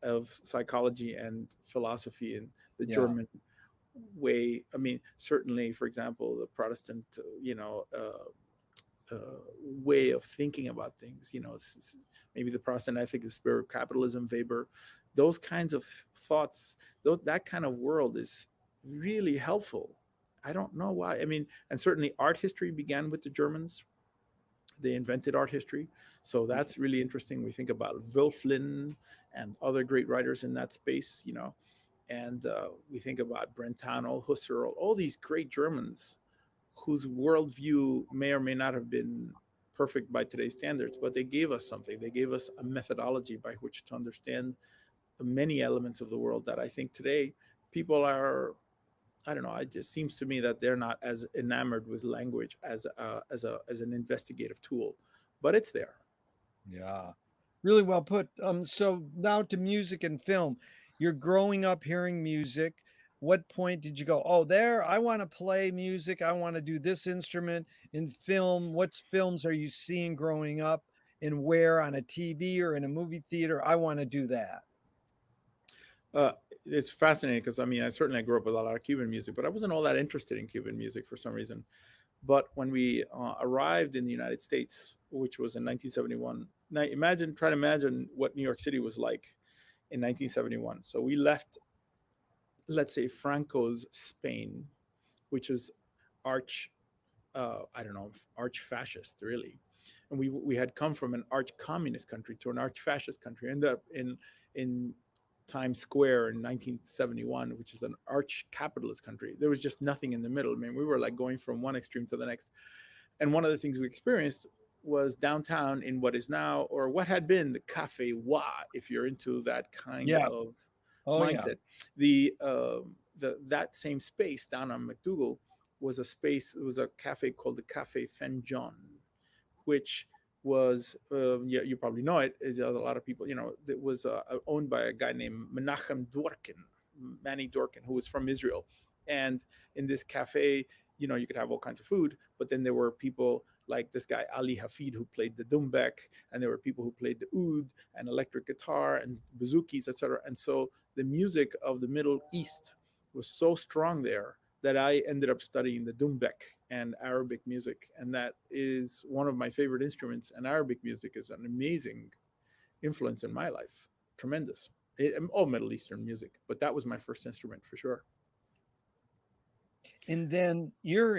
of psychology and philosophy and the Yeah. German way. I mean, certainly, for example, the Protestant, way of thinking about things. It's maybe the Protestant ethic, the spirit of capitalism, Weber, those kinds of thoughts, that kind of world is really helpful. I don't know why. I mean, and certainly art history began with the Germans. They invented art history. So that's really interesting. We think about Wilflin and other great writers in that space, and we think about Brentano, Husserl, all these great Germans whose worldview may or may not have been perfect by today's standards, but they gave us something. They gave us a methodology by which to understand many elements of the world that I think today people are. I don't know. It just seems to me that they're not as enamored with language as an investigative tool, but it's there. Yeah. Really well put. So now to music and film. You're growing up hearing music. What point did you go, oh, there, I want to play music. I want to do this instrument in film. What films are you seeing growing up and where on a TV or in a movie theater? I want to do that. Uh, it's fascinating because I mean, I certainly grew up with a lot of Cuban music, but I wasn't all that interested in Cuban music for some reason. But when we arrived in the United States, which was in 1971, now try to imagine what New York City was like in 1971. So we left, let's say, Franco's Spain, which was arch, I don't know, arch fascist, really. And we had come from an arch communist country to an arch fascist country. Ended up in Times Square in 1971, which is an arch capitalist country. There was just nothing in the middle. I mean, we were like going from one extreme to the next. And one of the things we experienced was downtown in what is now, or what had been, the Cafe Wa, if you're into that kind Yeah. of Oh, yeah. mindset. That same space down on McDougal was a space. It was a cafe called the Cafe Fenjon, which was yeah, you probably know it. A lot of people, it was owned by a guy named Menachem Dworkin, Manny Dworkin, who was from Israel. And in this cafe, you could have all kinds of food, but then there were people like this guy Ali Hafid who played the dumbek, and there were people who played the oud and electric guitar and bouzouki's, etc. And so the music of the Middle East was so strong there that I ended up studying the dumbek and Arabic music, and that is one of my favorite instruments. And Arabic music is an amazing influence in my life, tremendous. All Middle Eastern music, but that was my first instrument for sure. And then you're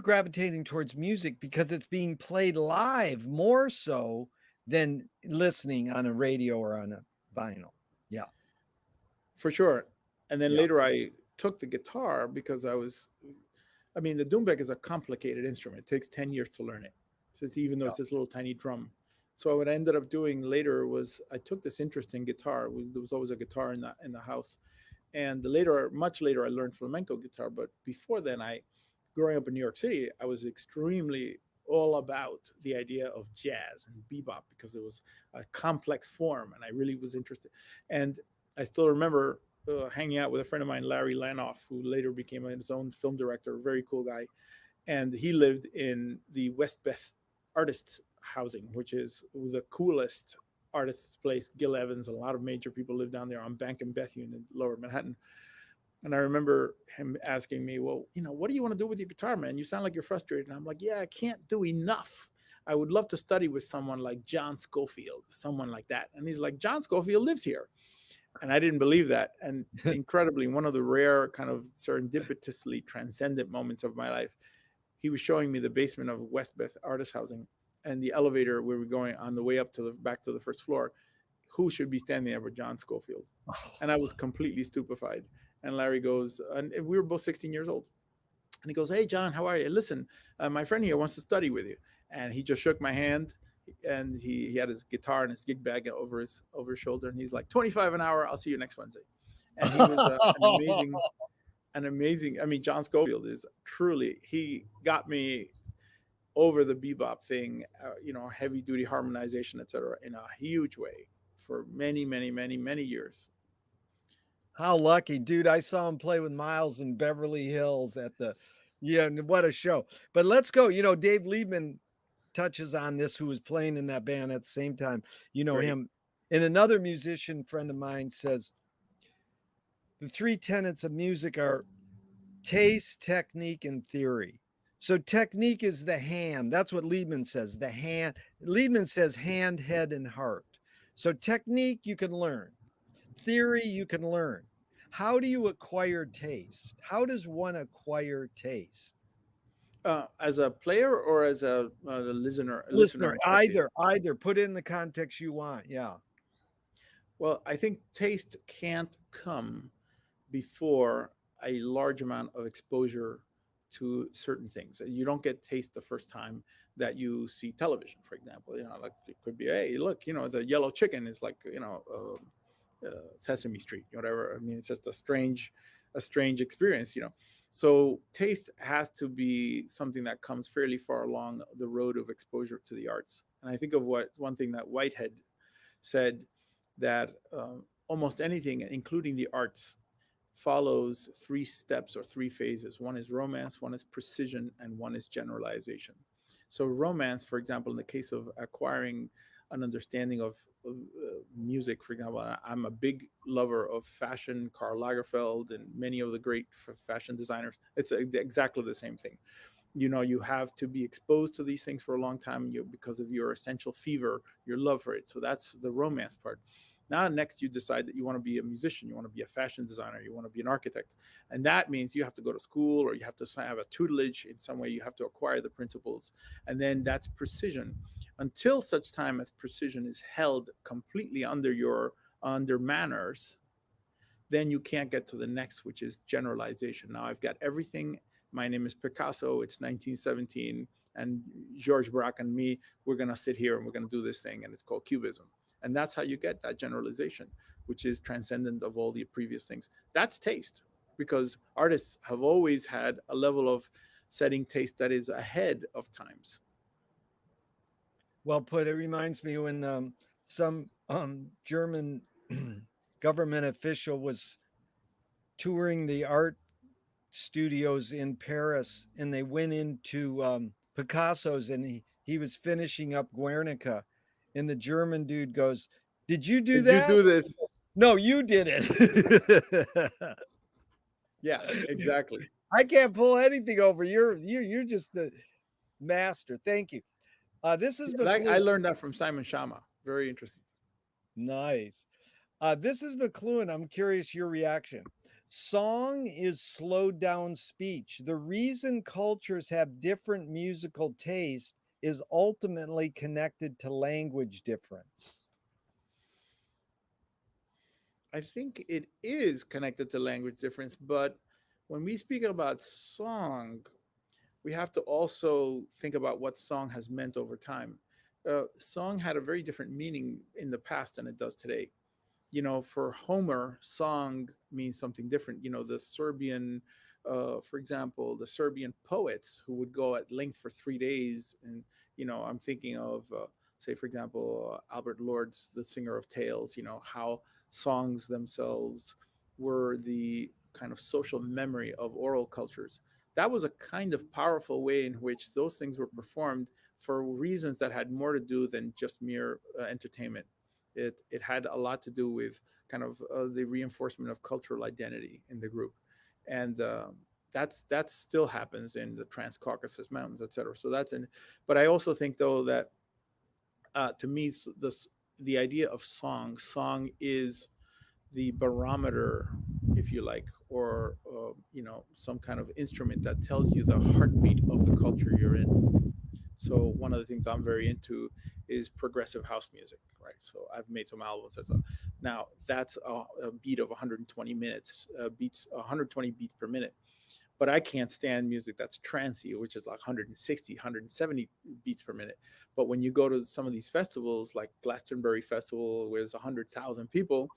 gravitating towards music because it's being played live more so than listening on a radio or on a vinyl. Yeah. For sure. And then Yeah. later I took the guitar because I mean, the dumbek is a complicated instrument. It takes 10 years to learn it. So even though Yeah. it's this little tiny drum. So what I ended up doing later was I took this interest in guitar. There was always a guitar in the house. And much later, I learned flamenco guitar. But before then, growing up in New York City, I was extremely all about the idea of jazz and bebop because it was a complex form, and I really was interested. And I still remember hanging out with a friend of mine, Larry Lanoff, who later became his own film director, a very cool guy. And he lived in the West Beth Artists Housing, which is the coolest artists place. Gil Evans, a lot of major people live down there on Bank and Bethune in Lower Manhattan. And I remember him asking me, well, what do you want to do with your guitar, man? You sound like you're frustrated. And I'm like, yeah, I can't do enough. I would love to study with someone like John Scofield, someone like that. And he's like, John Scofield lives here. And I didn't believe that. And incredibly, one of the rare kind of serendipitously transcendent moments of my life, he was showing me the basement of Westbeth Artist Housing, and the elevator we were going on the way up to the back to the first floor. Who should be standing there but John Scofield? And I was completely stupefied. And Larry goes, and we were both 16 years old. And he goes, hey, John, how are you? Listen, my friend here wants to study with you. And he just shook my hand, and he had his guitar and his gig bag over his shoulder. And he's like, 25 an hour. I'll see you next Wednesday. And he was an amazing, I mean, John Scofield is truly, he got me over the bebop thing, heavy duty harmonization, etc., in a huge way for many, many, many, many years. How lucky, dude. I saw him play with Miles in Beverly Hills at what a show. But let's go. Dave Liebman touches on this, who was playing in that band at the same time. Great. Him. And another musician friend of mine says, the three tenets of music are taste, technique, and theory. So technique is the hand. That's what Liebman says. The hand. Liebman says hand, head, and heart. So technique you can learn. Theory you can learn. How do you acquire taste? How does one acquire taste? As a player or as a listener Listener, and spectator? either. Put it in the context you want. Yeah. Well, I think taste can't come before a large amount of exposure to certain things. You don't get taste the first time that you see television, for example. Like it could be, hey, look, the yellow chicken is like, Sesame Street, whatever. I mean, it's just a strange experience. So taste has to be something that comes fairly far along the road of exposure to the arts. And I think of one thing that Whitehead said, that almost anything, including the arts, follows three steps or three phases. One is romance, one is precision, and one is generalization. So romance, for example, in the case of acquiring an understanding of music, for example, I'm a big lover of fashion, Karl Lagerfeld, and many of the great fashion designers. It's exactly the same thing. You have to be exposed to these things for a long time, because of your essential fever, your love for it. So that's the romance part. Now, next, you decide that you want to be a musician, you want to be a fashion designer, you want to be an architect. And that means you have to go to school, or you have to have a tutelage in some way. You have to acquire the principles. And then that's precision. Until such time as precision is held completely under manners, then you can't get to the next, which is generalization. Now, I've got everything. My name is Picasso. It's 1917. And Georges Braque and me, we're going to sit here and we're going to do this thing. And it's called Cubism. And that's how you get that generalization, which is transcendent of all the previous things. That's taste, because artists have always had a level of setting taste that is ahead of times. Well put. It reminds me when some German government official was touring the art studios in Paris, and they went into Picasso's, and he was finishing up Guernica, and the German dude goes, "Did you do Did that? you do this? No, you did it." Yeah, exactly. I can't pull anything over. You're just the master. Thank you. This is I learned that from Simon Schama. Very interesting. Nice. This is McLuhan. I'm curious your reaction. Song is slowed down speech. The reason cultures have different musical taste is ultimately connected to language difference. I think it is connected to language difference, but when we speak about song, we have to also think about what song has meant over time. Song had a very different meaning in the past than it does today. For Homer, song means something different. The Serbian, for example, the Serbian poets who would go at length for 3 days. And, I'm thinking of, say, for example, Albert Lord's The Singer of Tales, how songs themselves were the kind of social memory of oral cultures. That was a kind of powerful way in which those things were performed for reasons that had more to do than just mere entertainment. It had a lot to do with kind of the reinforcement of cultural identity in the group. and that still happens in the Transcaucasus Mountains, etc. So that's in. But I also think though that to me the idea of song is the barometer, if you like, or some kind of instrument that tells you the heartbeat of the culture you're in. So one of the things I'm very into is progressive house music, right? So I've made some albums. Now that's a beat of 120 minutes, beats 120 beats per minute. But I can't stand music that's trancy, which is like 160, 170 beats per minute. But when you go to some of these festivals, like Glastonbury Festival, where there's 100,000 people,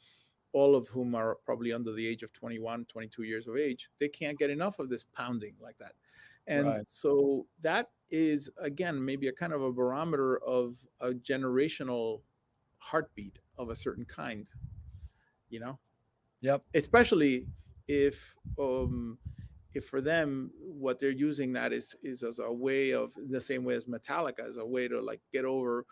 all of whom are probably under the age of 21, 22 years of age, they can't get enough of this pounding like that. And Right. so that is, again, maybe a kind of a barometer of a generational heartbeat of a certain kind, you know, Yep. especially if if for them what they're using that is as a way of, the same way as Metallica, as a way to like get over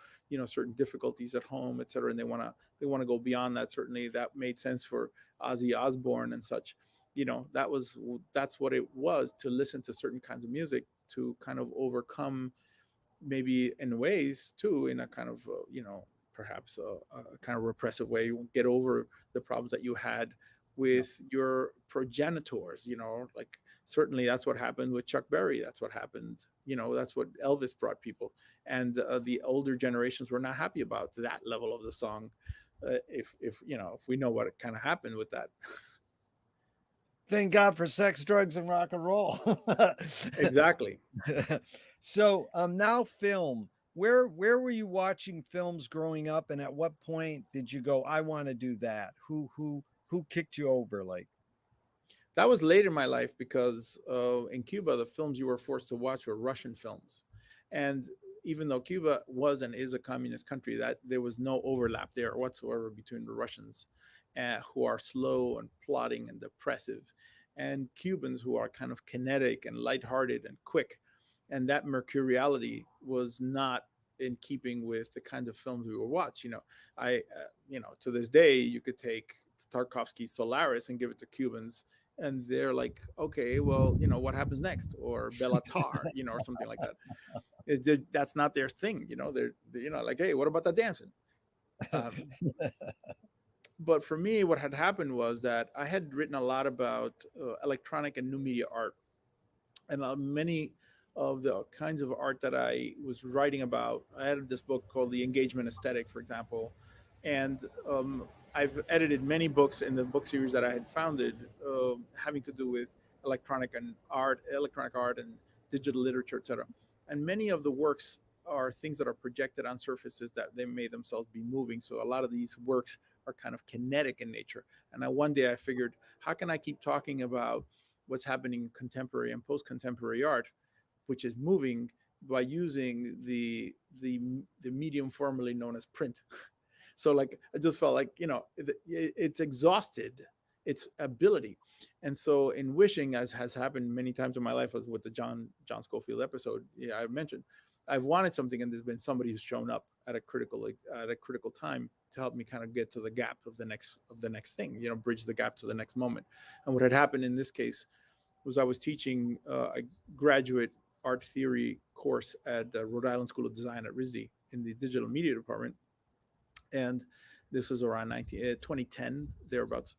certain difficulties at home, etc. And they want to go beyond that. Certainly that made sense for Ozzy Osbourne and such. That's what it was, to listen to certain kinds of music to kind of overcome, maybe in ways too, in a kind of perhaps a kind of repressive way, get over the problems that you had Yep. with your progenitors, like certainly that's what happened with Chuck Berry. That's what happened, that's what Elvis brought people. And the older generations were not happy about that level of the song. If we know what kind of happened with that. Thank God for sex, drugs, and rock and roll. Exactly. So now film. Where were you watching films growing up, and at what point did you go, I want to do that? Who kicked you over? Like, That was late in my life because in Cuba, the films you were forced to watch were Russian films. And even though Cuba was and is a communist country, that there was no overlap there whatsoever between the Russians, who are slow and plodding and depressive, and Cubans who are kind of kinetic and lighthearted and quick. And that mercuriality was not in keeping with the kinds of films we would watch. To this day, you could take Tarkovsky's Solaris and give it to Cubans, and they're like, okay, well, what happens next, or Bellatar, or something like that. That's not their thing. They're like, hey, what about the dancing? Um, but for me, what had happened was that I had written a lot about electronic and new media art, and many of the kinds of art that I was writing about. I had this book called The Engagement Aesthetic, for example, and I've edited many books in the book series that I had founded, having to do with electronic art, and digital literature, etc. And many of the works are things that are projected on surfaces that they may themselves be moving. So a lot of these works are kind of kinetic in nature. And one day I figured, how can I keep talking about what's happening in contemporary and post-contemporary art, which is moving, by using the medium formerly known as print. So like I just felt like it's exhausted its ability. And so in wishing, as has happened many times in my life, as with the John Scofield episode, I mentioned, I've wanted something, and there's been somebody who's shown up at a critical time to help me kind of get to the gap of the next thing, bridge the gap to the next moment. And what had happened in this case was I was teaching a graduate art theory course at the Rhode Island School of Design at RISD in the digital media department. And this was around 2010, thereabouts.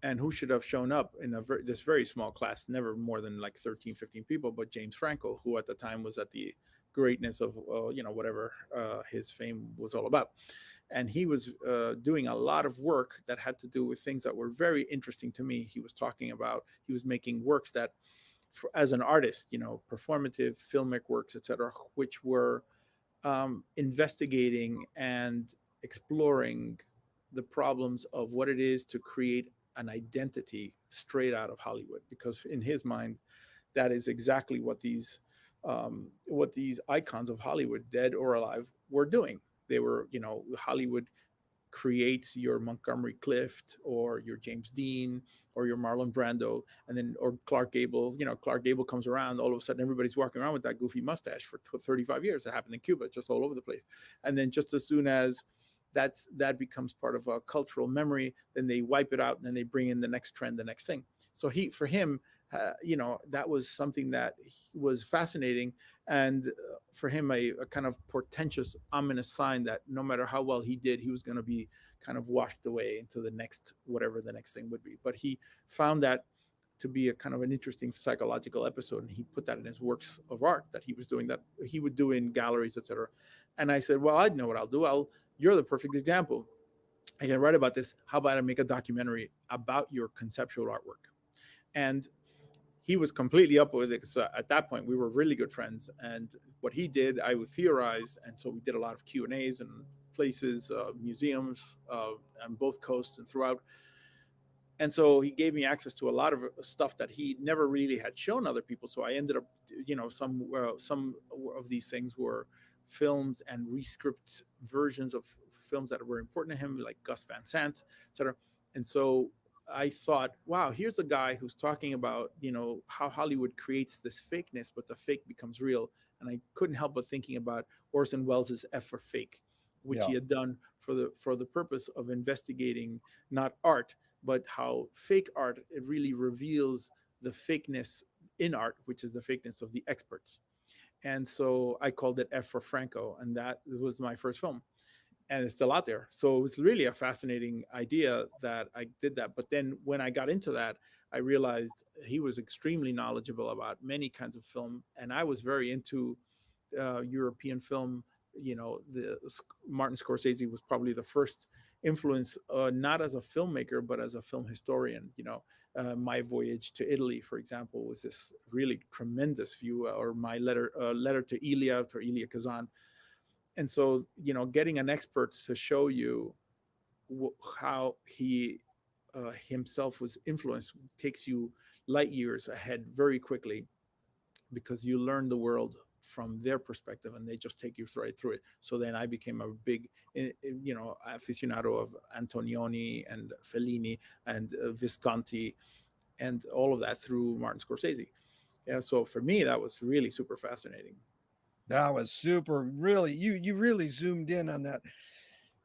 And who should have shown up in this very small class, never more than like 13, 15 people, but James Franco, who at the time was at the greatness of, whatever his fame was all about. And he was doing a lot of work that had to do with things that were very interesting to me. He was making works that, as an artist, performative filmic works, etc., which were investigating and exploring the problems of what it is to create an identity straight out of Hollywood, because in his mind, that is exactly what these icons of Hollywood, dead or alive, were doing. They were, Hollywood creates your Montgomery Clift or your James Dean or your Marlon Brando, and then or Clark Gable. Clark Gable comes around, all of a sudden everybody's walking around with that goofy mustache for 35 years. That happened in Cuba, just all over the place. And then just as soon as that becomes part of a cultural memory, then they wipe it out, and then they bring in the next trend, the next thing. So for him, that was something that was fascinating, and for him a kind of portentous, ominous sign that no matter how well he did, he was going to be kind of washed away into the next, whatever the next thing would be. But he found that to be a kind of an interesting psychological episode, and he put that in his works of art that he was doing, that he would do in galleries, etc. And I said, well, I know what I'll do. You're the perfect example. I can write about this. How about I make a documentary about your conceptual artwork? And he was completely up with it. So at that point, we were really good friends. And what he did, I would theorize, and so we did a lot of Q&As and places, museums on both coasts and throughout. And so he gave me access to a lot of stuff that he never really had shown other people. So I ended up, some of these things were films and rescript versions of films that were important to him, like Gus Van Sant, etc. And so I thought, wow, here's a guy who's talking about, how Hollywood creates this fakeness, but the fake becomes real. And I couldn't help but thinking about Orson Welles' F for Fake, which Yeah. he had done for the purpose of investigating not art, but how fake art, it really reveals the fakeness in art, which is the fakeness of the experts. And so I called it F for Franco, and that was my first film, and it's still out there. So it was really a fascinating idea that I did that. But then when I got into that, I realized he was extremely knowledgeable about many kinds of film, and I was very into European film. The Martin Scorsese was probably the first influence, not as a filmmaker but as a film historian. My Voyage to Italy, for example, was this really tremendous view, or my letter to Elia Kazan. And so, getting an expert to show you how he himself was influenced takes you light years ahead very quickly, because you learn the world from their perspective and they just take you right through it. So then I became a big, aficionado of Antonioni and Fellini and Visconti and all of that through Martin Scorsese. Yeah, so for me, that was really super fascinating. That was super. Really, you really zoomed in on that.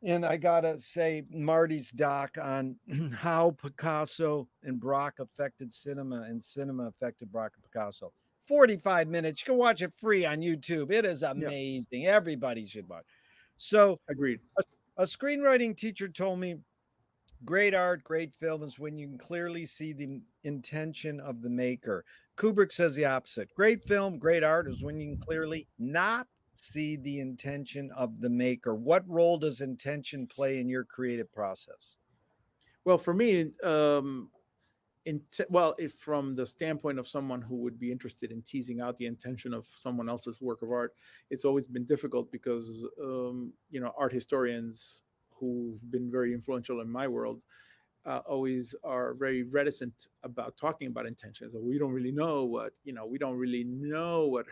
And I gotta say, Marty's doc on how Picasso and Braque affected cinema, and cinema affected Braque and Picasso. 45 minutes. You can watch it free on YouTube. It is Yeah, amazing. Everybody should watch. So, agreed. a screenwriting teacher told me great art, great film is when you can clearly see the intention of the maker. Kubrick says the opposite. Great film, great art is when you can clearly not see the intention of the maker. What role does intention play in your creative process? Well, for me, well, if from the standpoint of someone who would be interested in teasing out the intention of someone else's work of art, it's always been difficult because art historians who've been very influential in my world always are very reticent about talking about intentions. We don't really know what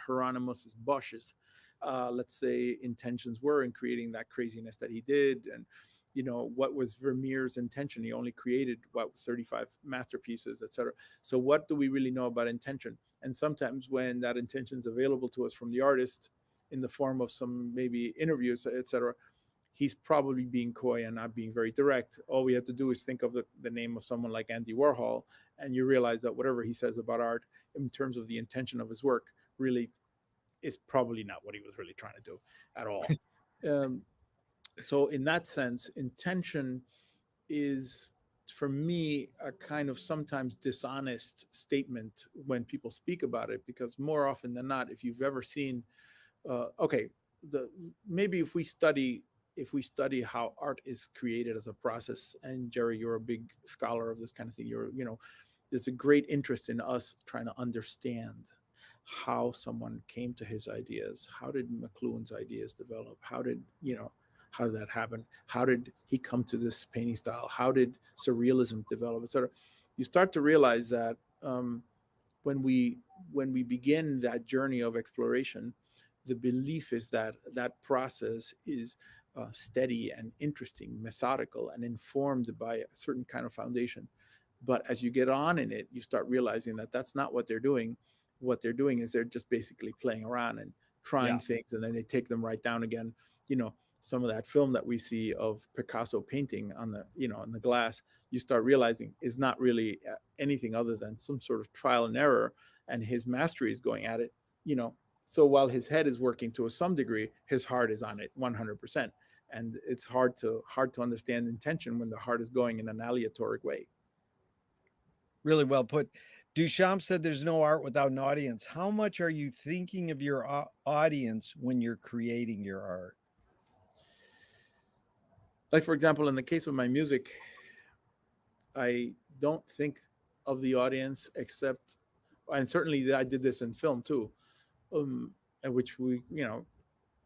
Hieronymus Bosch's, let's say, intentions were in creating that craziness that he did. And what was Vermeer's intention? He only created 35 masterpieces, etc. So what do we really know about intention? And sometimes when that intention is available to us from the artist in the form of some maybe interviews, etc., he's probably being coy and not being very direct. All we have to do is think of the name of someone like Andy Warhol, and you realize that whatever he says about art in terms of the intention of his work really is probably not what he was really trying to do at all. um, so in that sense, intention is, for me, a kind of sometimes dishonest statement when people speak about it, because more often than not, if you've ever seen, okay, the maybe if we study how art is created as a process, and Jerry, you're a big scholar of this kind of thing, there's a great interest in us trying to understand how someone came to his ideas. How did McLuhan's ideas develop? How did that happen? How did he come to this painting style? How did surrealism develop, etc.? You start to realize that when we begin that journey of exploration, the belief is that that process is steady and interesting, methodical, and informed by a certain kind of foundation. But as you get on in it, you start realizing that that's not what they're doing. What they're doing is they're just basically playing around and trying Yeah. things, and then they take them right down again. You know, some of that film that we see of Picasso painting on the, on the glass, you start realizing is not really anything other than some sort of trial and error, and his mastery is going at it, you know. So while his head is working to some degree, his heart is on it 100%, and it's hard to understand intention when the heart is going in an aleatoric way. Really well put. Duchamp said there's no art without an audience. How much are you thinking of your audience when you're creating your art? Like, for example, in the case of my music, I don't think of the audience except, and certainly I did this in film too, um, in which we,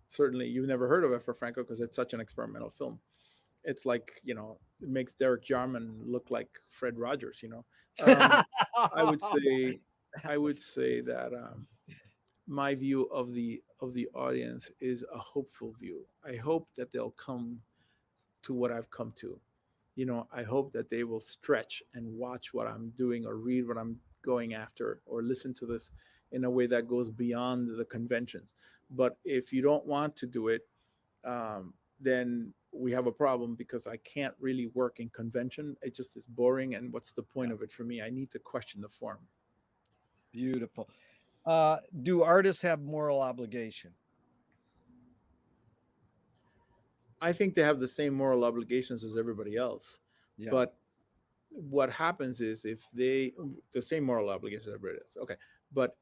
certainly you've never heard of it for Franco because it's such an experimental film. It's like, it makes Derek Jarman look like Fred Rogers. Um, I would say, That I would was say that my view of the audience is a hopeful view. I hope that they'll come to what I've come to. I hope that they will stretch and watch what I'm doing or read what I'm going after or listen to this in a way that goes beyond the conventions. But if you don't want to do it, then we have a problem because I can't really work in convention. It just is boring. And what's the point of it for me? I need to question the form. beautiful. Do artists have moral obligation? I think they have the same moral obligations as everybody else. Yeah. But what happens is if they, the same moral obligations as everybody else. Okay. But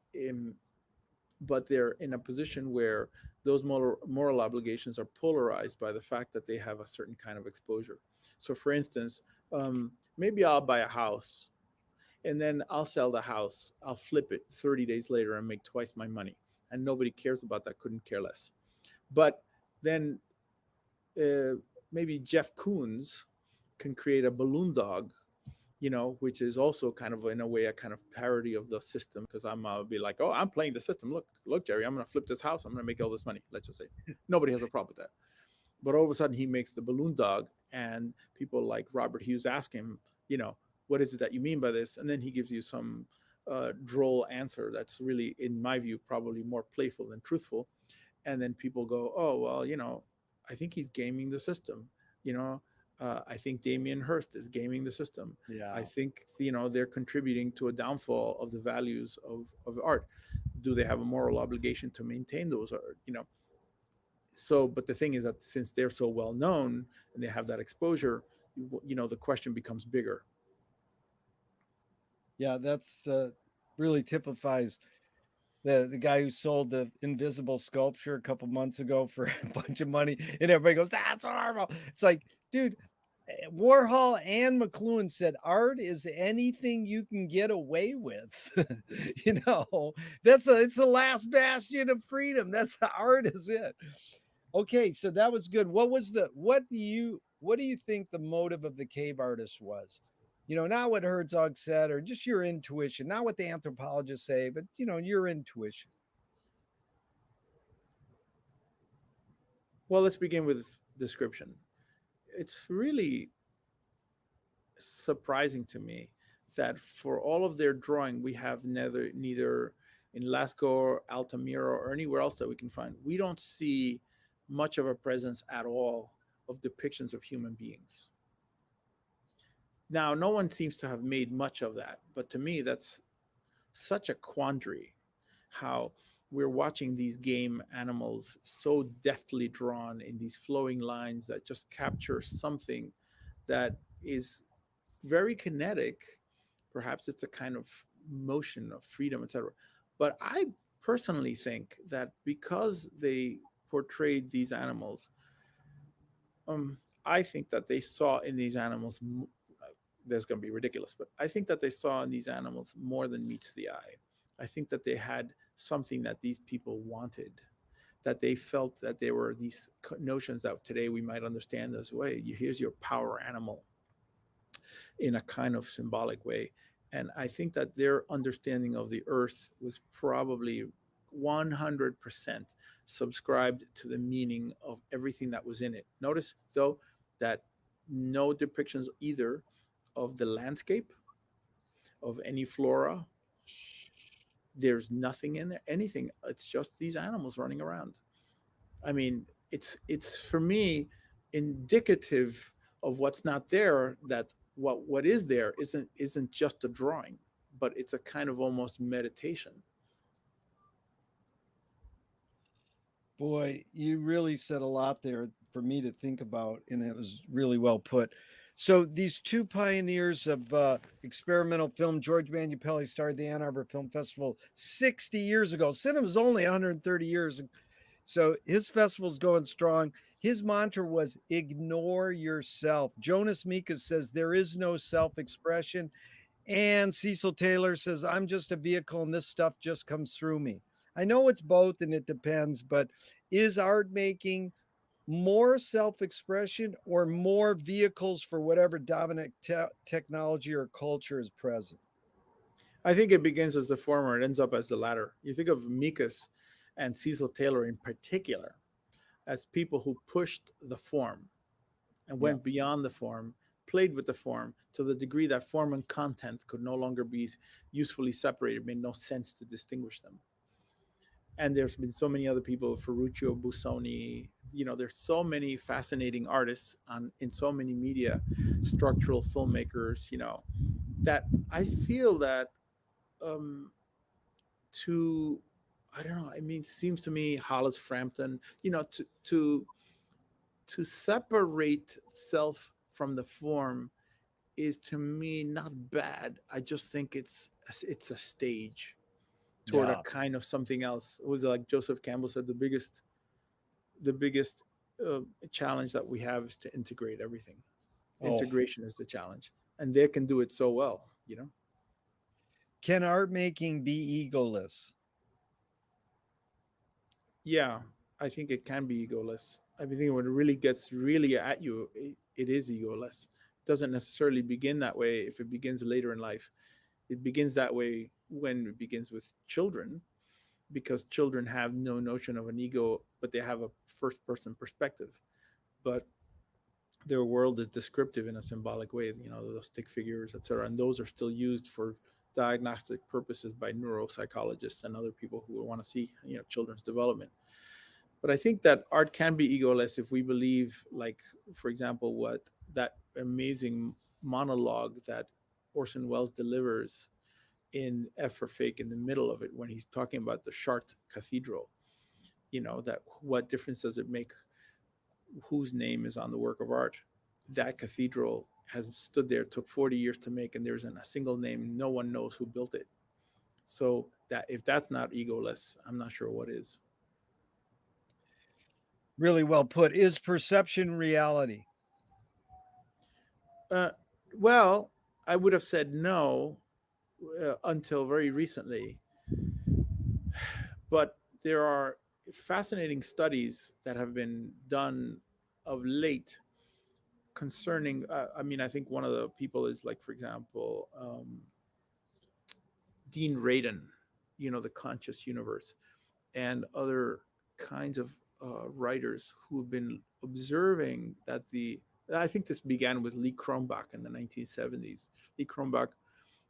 they're in a position where those moral obligations are polarized by the fact that they have a certain kind of exposure. So, for instance, maybe I'll buy a house and then I'll sell the house, I'll flip it 30 days later and make twice my money. And nobody cares about that, couldn't care less. But then uh, maybe Jeff Koons can create a balloon dog, which is also kind of in a way a kind of parody of the system. Because I'll be like, oh, I'm playing the system. Look, Jerry, I'm going to flip this house. I'm going to make all this money. Let's just say nobody has a problem with that. But all of a sudden, he makes the balloon dog, and people like Robert Hughes ask him, what is it that you mean by this? And then he gives you some droll answer that's really, in my view, probably more playful than truthful. And then people go, oh, well, I think he's gaming the system. You know, I think Damien Hirst is gaming the system. I Yeah. think, they're contributing to a downfall of the values of art. Do they have a moral obligation to maintain those art? So, but the thing is that since they're so well known and they have that exposure, the question becomes bigger. Yeah, that's really typifies the guy who sold the invisible sculpture a couple months ago for a bunch of money, and everybody goes, "That's horrible." It's like, dude, Warhol and McLuhan said art is anything you can get away with. It's the last bastion of freedom. That's the art is it. Okay, so that was good. What do you think the motive of the cave artist was? Not what Herzog said or just your intuition, not what the anthropologists say, but your intuition. Well, let's begin with description. It's really surprising to me that for all of their drawing, we have neither in Lascaux, Altamira, or anywhere else that we can find, we don't see much of a presence at all of depictions of human beings. Now, no one seems to have made much of that, but to me, that's such a quandary how we're watching these game animals so deftly drawn in these flowing lines that just capture something that is very kinetic. Perhaps it's a kind of motion of freedom, etc. But I personally think that because they portrayed these animals, I think that they saw in these animals, there's going to be ridiculous, but I think that they saw in these animals more than meets the eye. I think that they had something that these people wanted, that they felt that there were these notions that today we might understand as, way, here's your power animal in a kind of symbolic way. And I think that their understanding of the earth was probably 100% subscribed to the meaning of everything that was in it. Notice, though, that no depictions either of the landscape, of any flora. There's nothing in there, anything. It's just these animals running around. I mean, it's for me indicative of what's not there, that what is there isn't just a drawing, but it's a kind of almost meditation. Boy, you really said a lot there for me to think about, and it was really well put. So, these two pioneers of experimental film, George Manupelli started the Ann Arbor Film Festival 60 years ago. Cinema's only 130 years. So, his festival's going strong. His mantra was ignore yourself. Jonas Mekas says there is no self expression. And Cecil Taylor says, I'm just a vehicle and this stuff just comes through me. I know it's both and it depends, but is art making more self expression or more vehicles for whatever dominant technology or culture is present? I think it begins as the former, it ends up as the latter. You think of Mikas and Cecil Taylor in particular as people who pushed the form and Yeah. went beyond the form, played with the form to the degree that form and content could no longer be usefully separated, made no sense to distinguish them. And there's been so many other people, Ferruccio Busoni, there's so many fascinating artists on in so many media, structural filmmakers, that I feel that um, to I don't know. I mean, it seems to me Hollis Frampton, to separate self from the form is to me not bad. I just think it's a stage toward a Yeah. kind of something else. It was like Joseph Campbell said, the biggest challenge that we have is to integrate everything. Oh, Integration is the challenge, and they can do it so well. can art making be egoless? Yeah, I think it can be egoless. I think when it really gets really at you, it is egoless. It doesn't necessarily begin that way if it begins later in life. It begins that way when it begins with children, because children have no notion of an ego, but they have a first person perspective. But their world is descriptive in a symbolic way, those stick figures, etc. And those are still used for diagnostic purposes by neuropsychologists and other people who want to see, children's development. But I think that art can be egoless if we believe, like, for example, what that amazing monologue that Orson Welles delivers in F for Fake in the middle of it, when he's talking about the Chartres Cathedral. That what difference does it make whose name is on the work of art? That cathedral has stood there, took 40 years to make, and there isn't a single name. No one knows who built it. So that if that's not egoless, I'm not sure what is. Really well put. Is perception reality? Uh, well, I would have said no until very recently, but there are fascinating studies that have been done of late concerning. I mean, I think one of the people is, like, for example, Dean Radin, the conscious universe, and other kinds of writers who have been observing that I think this began with Lee Cronbach in the 1970s. Lee Cronbach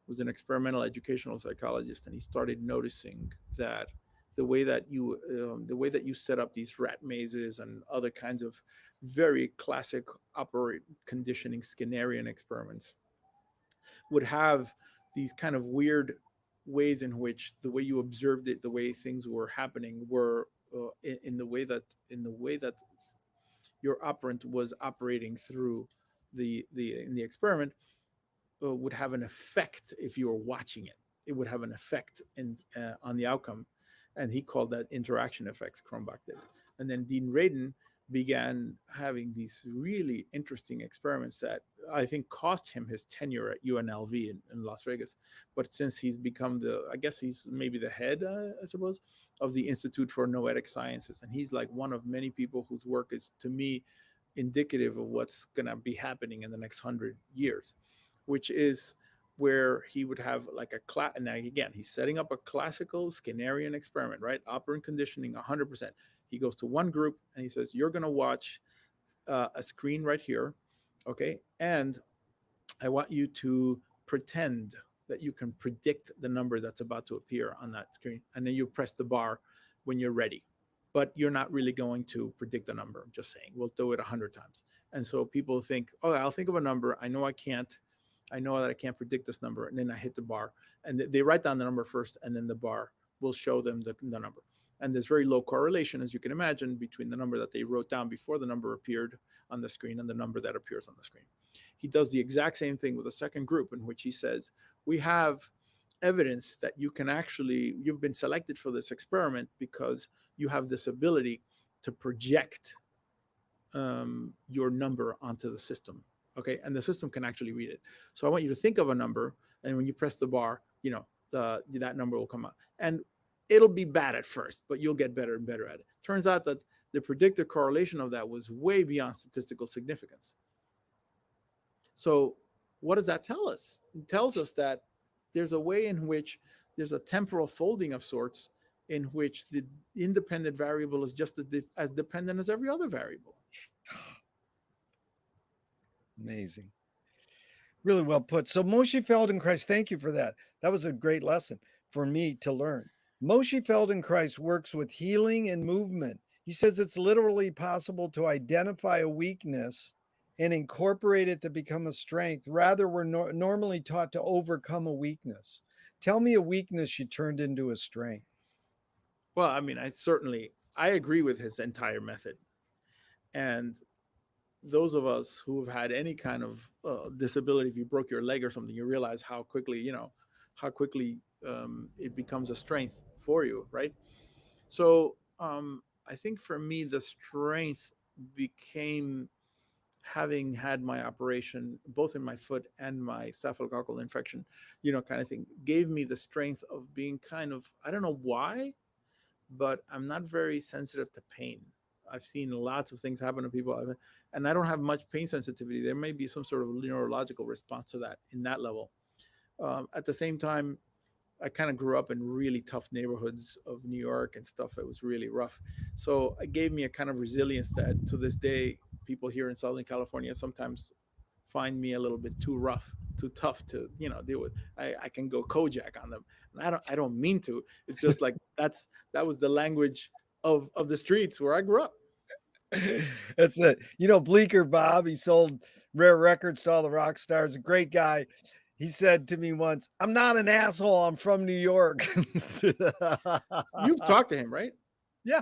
was an experimental educational psychologist, and he started noticing that the way that you set up these rat mazes and other kinds of very classic operate conditioning Skinnerian experiments would have these kind of weird ways in which the way you observed it, the way things were happening, were in the way that your operant was operating through the in the experiment, would have an effect if you were watching it. It would have an effect on the outcome, and he called that interaction effects. Cronbach did, and then Dean Radin began having these really interesting experiments that I think cost him his tenure at UNLV in Las Vegas. But since he's become I guess he's maybe the head, I suppose, of the Institute for Noetic Sciences, and he's like one of many people whose work is, to me, indicative of what's going to be happening in the next 100 years, which is where he would have like now again, he's setting up a classical Skinnerian experiment, right? Operant conditioning 100%. He goes to one group and he says, you're going to watch a screen right here, okay? And I want you to pretend that you can predict the number that's about to appear on that screen. And then you press the bar when you're ready. but you're not really going to predict the number. I'm just saying, we'll do it 100 times. And so people think, oh, I'll think of a number. I know that I can't predict this number. And then I hit the bar, and they write down the number first, and then the bar will show them the number. And there's very low correlation, as you can imagine, between the number that they wrote down before the number appeared on the screen and the number that appears on the screen. He does the exact same thing with a second group, in which he says, we have evidence that you've been selected for this experiment because you have this ability to project your number onto the system. Okay, and the system can actually read it. So I want you to think of a number, and when you press the bar, that number will come out, and it'll be bad at first, but you'll get better and better at it. Turns out that the predicted correlation of that was way beyond statistical significance. So what does that tell us? It tells us that there's a way in which there's a temporal folding of sorts, in which the independent variable is just as dependent as every other variable. Amazing. Really well put. So Moshe Feldenkrais, thank you for that. That was a great lesson for me to learn. Moshe Feldenkrais works with healing and movement. He says it's literally possible to identify a weakness and incorporate it to become a strength. Rather, we're normally taught to overcome a weakness. Tell me a weakness you turned into a strength. Well, I mean, I agree with his entire method. And those of us who have had any kind of disability, if you broke your leg or something, you realize how quickly it becomes a strength for you, right? So I think for me, the strength became having had my operation, both in my foot and my staphylococcal infection, kind of thing, gave me the strength of being kind of, I don't know why, but I'm not very sensitive to pain. I've seen lots of things happen to people, and I don't have much pain sensitivity. There may be some sort of neurological response to that in that level. At the same time, I kind of grew up in really tough neighborhoods of New York and stuff. It was really rough. So it gave me a kind of resilience that to this day, people here in Southern California sometimes find me a little bit too rough, too tough to, deal with. I can go Kojak on them. And I don't mean to. It's just like that was the language of the streets where I grew up. That's it. Bleecker Bob, he sold rare records to all the rock stars. A great guy. He said to me once, I'm not an asshole. I'm from New York. You've talked to him, right? Yeah.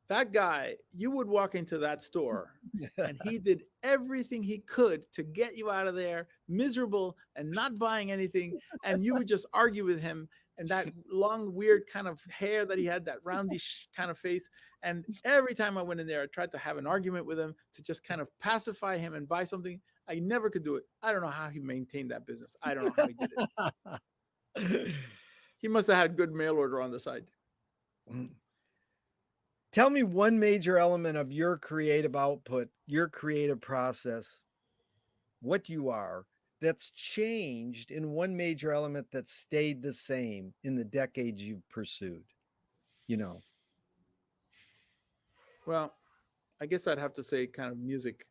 That guy, you would walk into that store and he did everything he could to get you out of there miserable and not buying anything. And you would just argue with him, and that long, weird kind of hair that he had, that roundish kind of face. And every time I went in there, I tried to have an argument with him to just kind of pacify him and buy something. I never could do it. I don't know how he maintained that business. I don't know how he did it. He must have had good mail order on the side. Tell me one major element of your creative output, your creative process, what you are, that's changed, in one major element that stayed the same in the decades you've pursued. Well, I guess I'd have to say kind of music.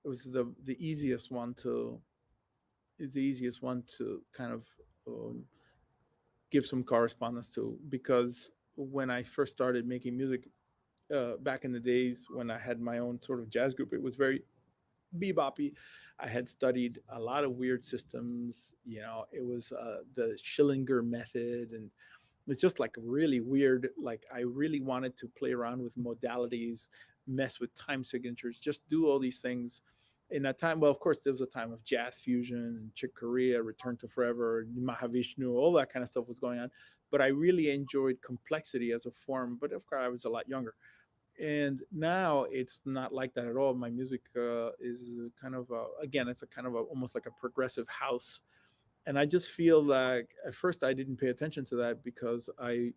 It was the easiest one to kind of give some correspondence to, because when I first started making music back in the days when I had my own sort of jazz group, it was very beboppy. I had studied a lot of weird systems. It was the Schillinger method, and it's just like really weird. Like I really wanted to play around with modalities, mess with time signatures, just do all these things in that time. Well, of course, there was a time of jazz fusion and Chick Corea, Return to Forever, Mahavishnu, all that kind of stuff was going on. But I really enjoyed complexity as a form. But of course, I was a lot younger. And now it's not like that at all. My music is kind of again, it's a kind of almost like a progressive house. And I just feel like at first I didn't pay attention to that because I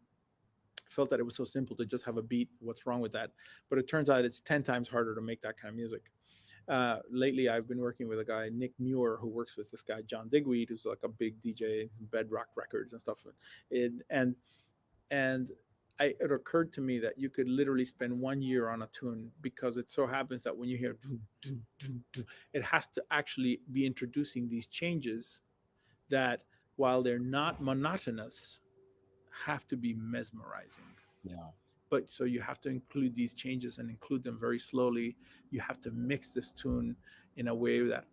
felt that it was so simple to just have a beat. What's wrong with that? But it turns out it's 10 times harder to make that kind of music. Lately, I've been working with a guy, Nick Muir, who works with this guy, John Digweed, who's like a big DJ, Bedrock Records and stuff. And it occurred to me that you could literally spend 1 year on a tune, because it so happens that when you hear doo, doo, doo, doo, it has to actually be introducing these changes that, while they're not monotonous, have to be mesmerizing. Yeah. but so you have to include these changes and include them very slowly. You have to mix this tune in a way that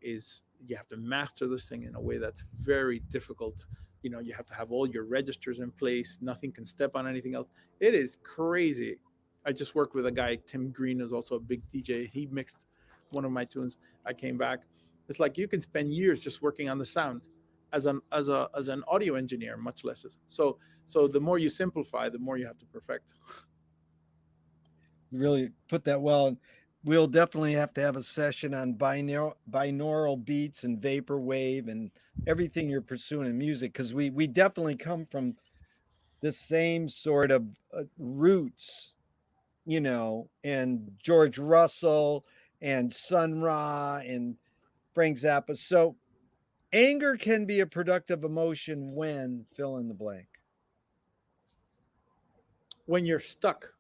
is, you have to master this thing in a way that's very difficult. You have to have all your registers in place. Nothing can step on anything else. It is crazy. I just worked with a guy, Tim Green, who's also a big DJ. He mixed one of my tunes. I came back. It's like you can spend years just working on the sound as an audio engineer, much less so the more you simplify, the more you have to perfect. You really put that well. And we'll definitely have to have a session on binaural beats and vaporwave and everything you're pursuing in music, because we definitely come from the same sort of roots, and George Russell and Sun Ra and Frank Zappa. So anger can be a productive emotion when fill in the blank. When you're stuck.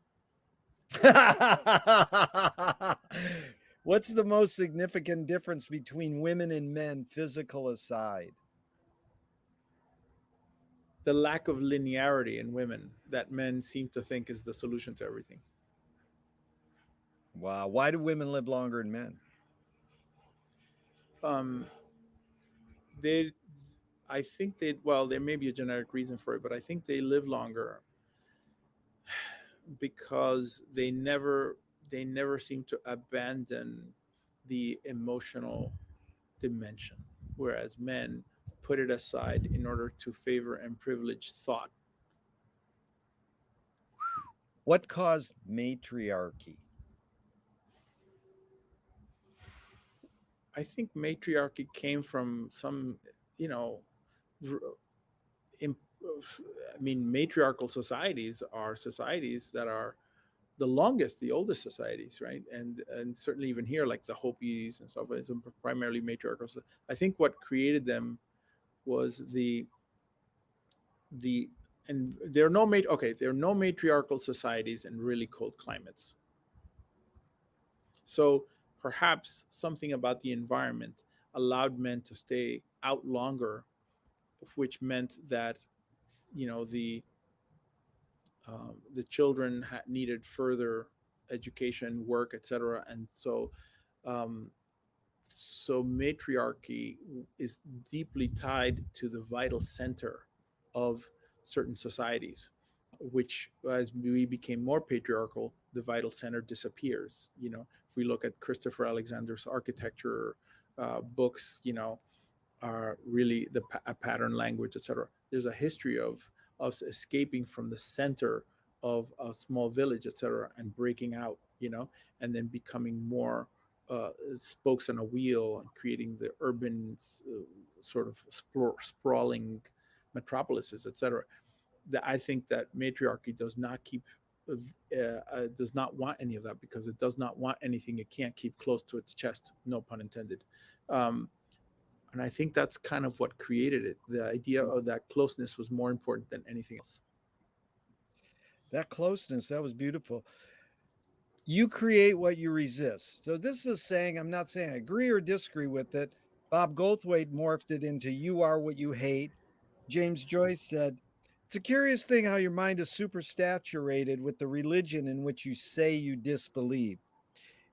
What's the most significant difference between women and men, physical aside? The lack of linearity in women that men seem to think is the solution to everything. Wow. Why do women live longer than men? um they I think they, well, there may be a genetic reason for it, but I think they live longer because they never seem to abandon the emotional dimension, whereas men put it aside in order to favor and privilege thought. What caused matriarchy? I think matriarchy came from some, you know, I mean, matriarchal societies are societies that are the longest, the oldest societies, right? And certainly even here, like the Hopis and stuff, is primarily matriarchal. So I think what created them was the and there are no there are no matriarchal societies in really cold climates. So perhaps something about the environment allowed men to stay out longer, which meant that the children needed further education, work, etc. And um, so matriarchy is deeply tied to the vital center of certain societies, which, as we became more patriarchal, the vital center disappears. If we look at Christopher Alexander's architecture books, are really a pattern language, etc. There's a history of us escaping from the center of a small village, etc., and breaking out, and then becoming more spokes on a wheel and creating the urban sort of sprawling metropolises, etc. That I think that matriarchy does not want any of that, because it does not want anything it can't keep close to its chest. No pun intended. And I think that's kind of what created it. The idea of that closeness was more important than anything else. That closeness, that was beautiful. You create what you resist. So this is a saying, I'm not saying I agree or disagree with it. Bob Goldthwait morphed it into you are what you hate. James Joyce said, it's a curious thing how your mind is supersaturated with the religion in which you say you disbelieve.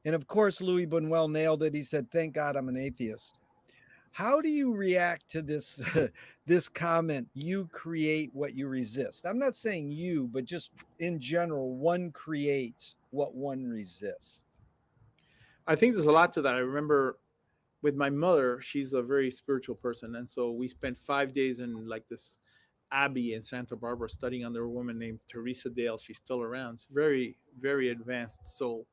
And of course, Louis Buñuel nailed it. He said, thank God I'm an atheist. How do you react to this this comment? You create what you resist. I'm not saying you, but just in general, one creates what one resists. I think there's a lot to that. I remember with my mother, she's a very spiritual person. And so we spent 5 days in like this abbey in Santa Barbara studying under a woman named Teresa Dale. She's still around. Very, very advanced soul.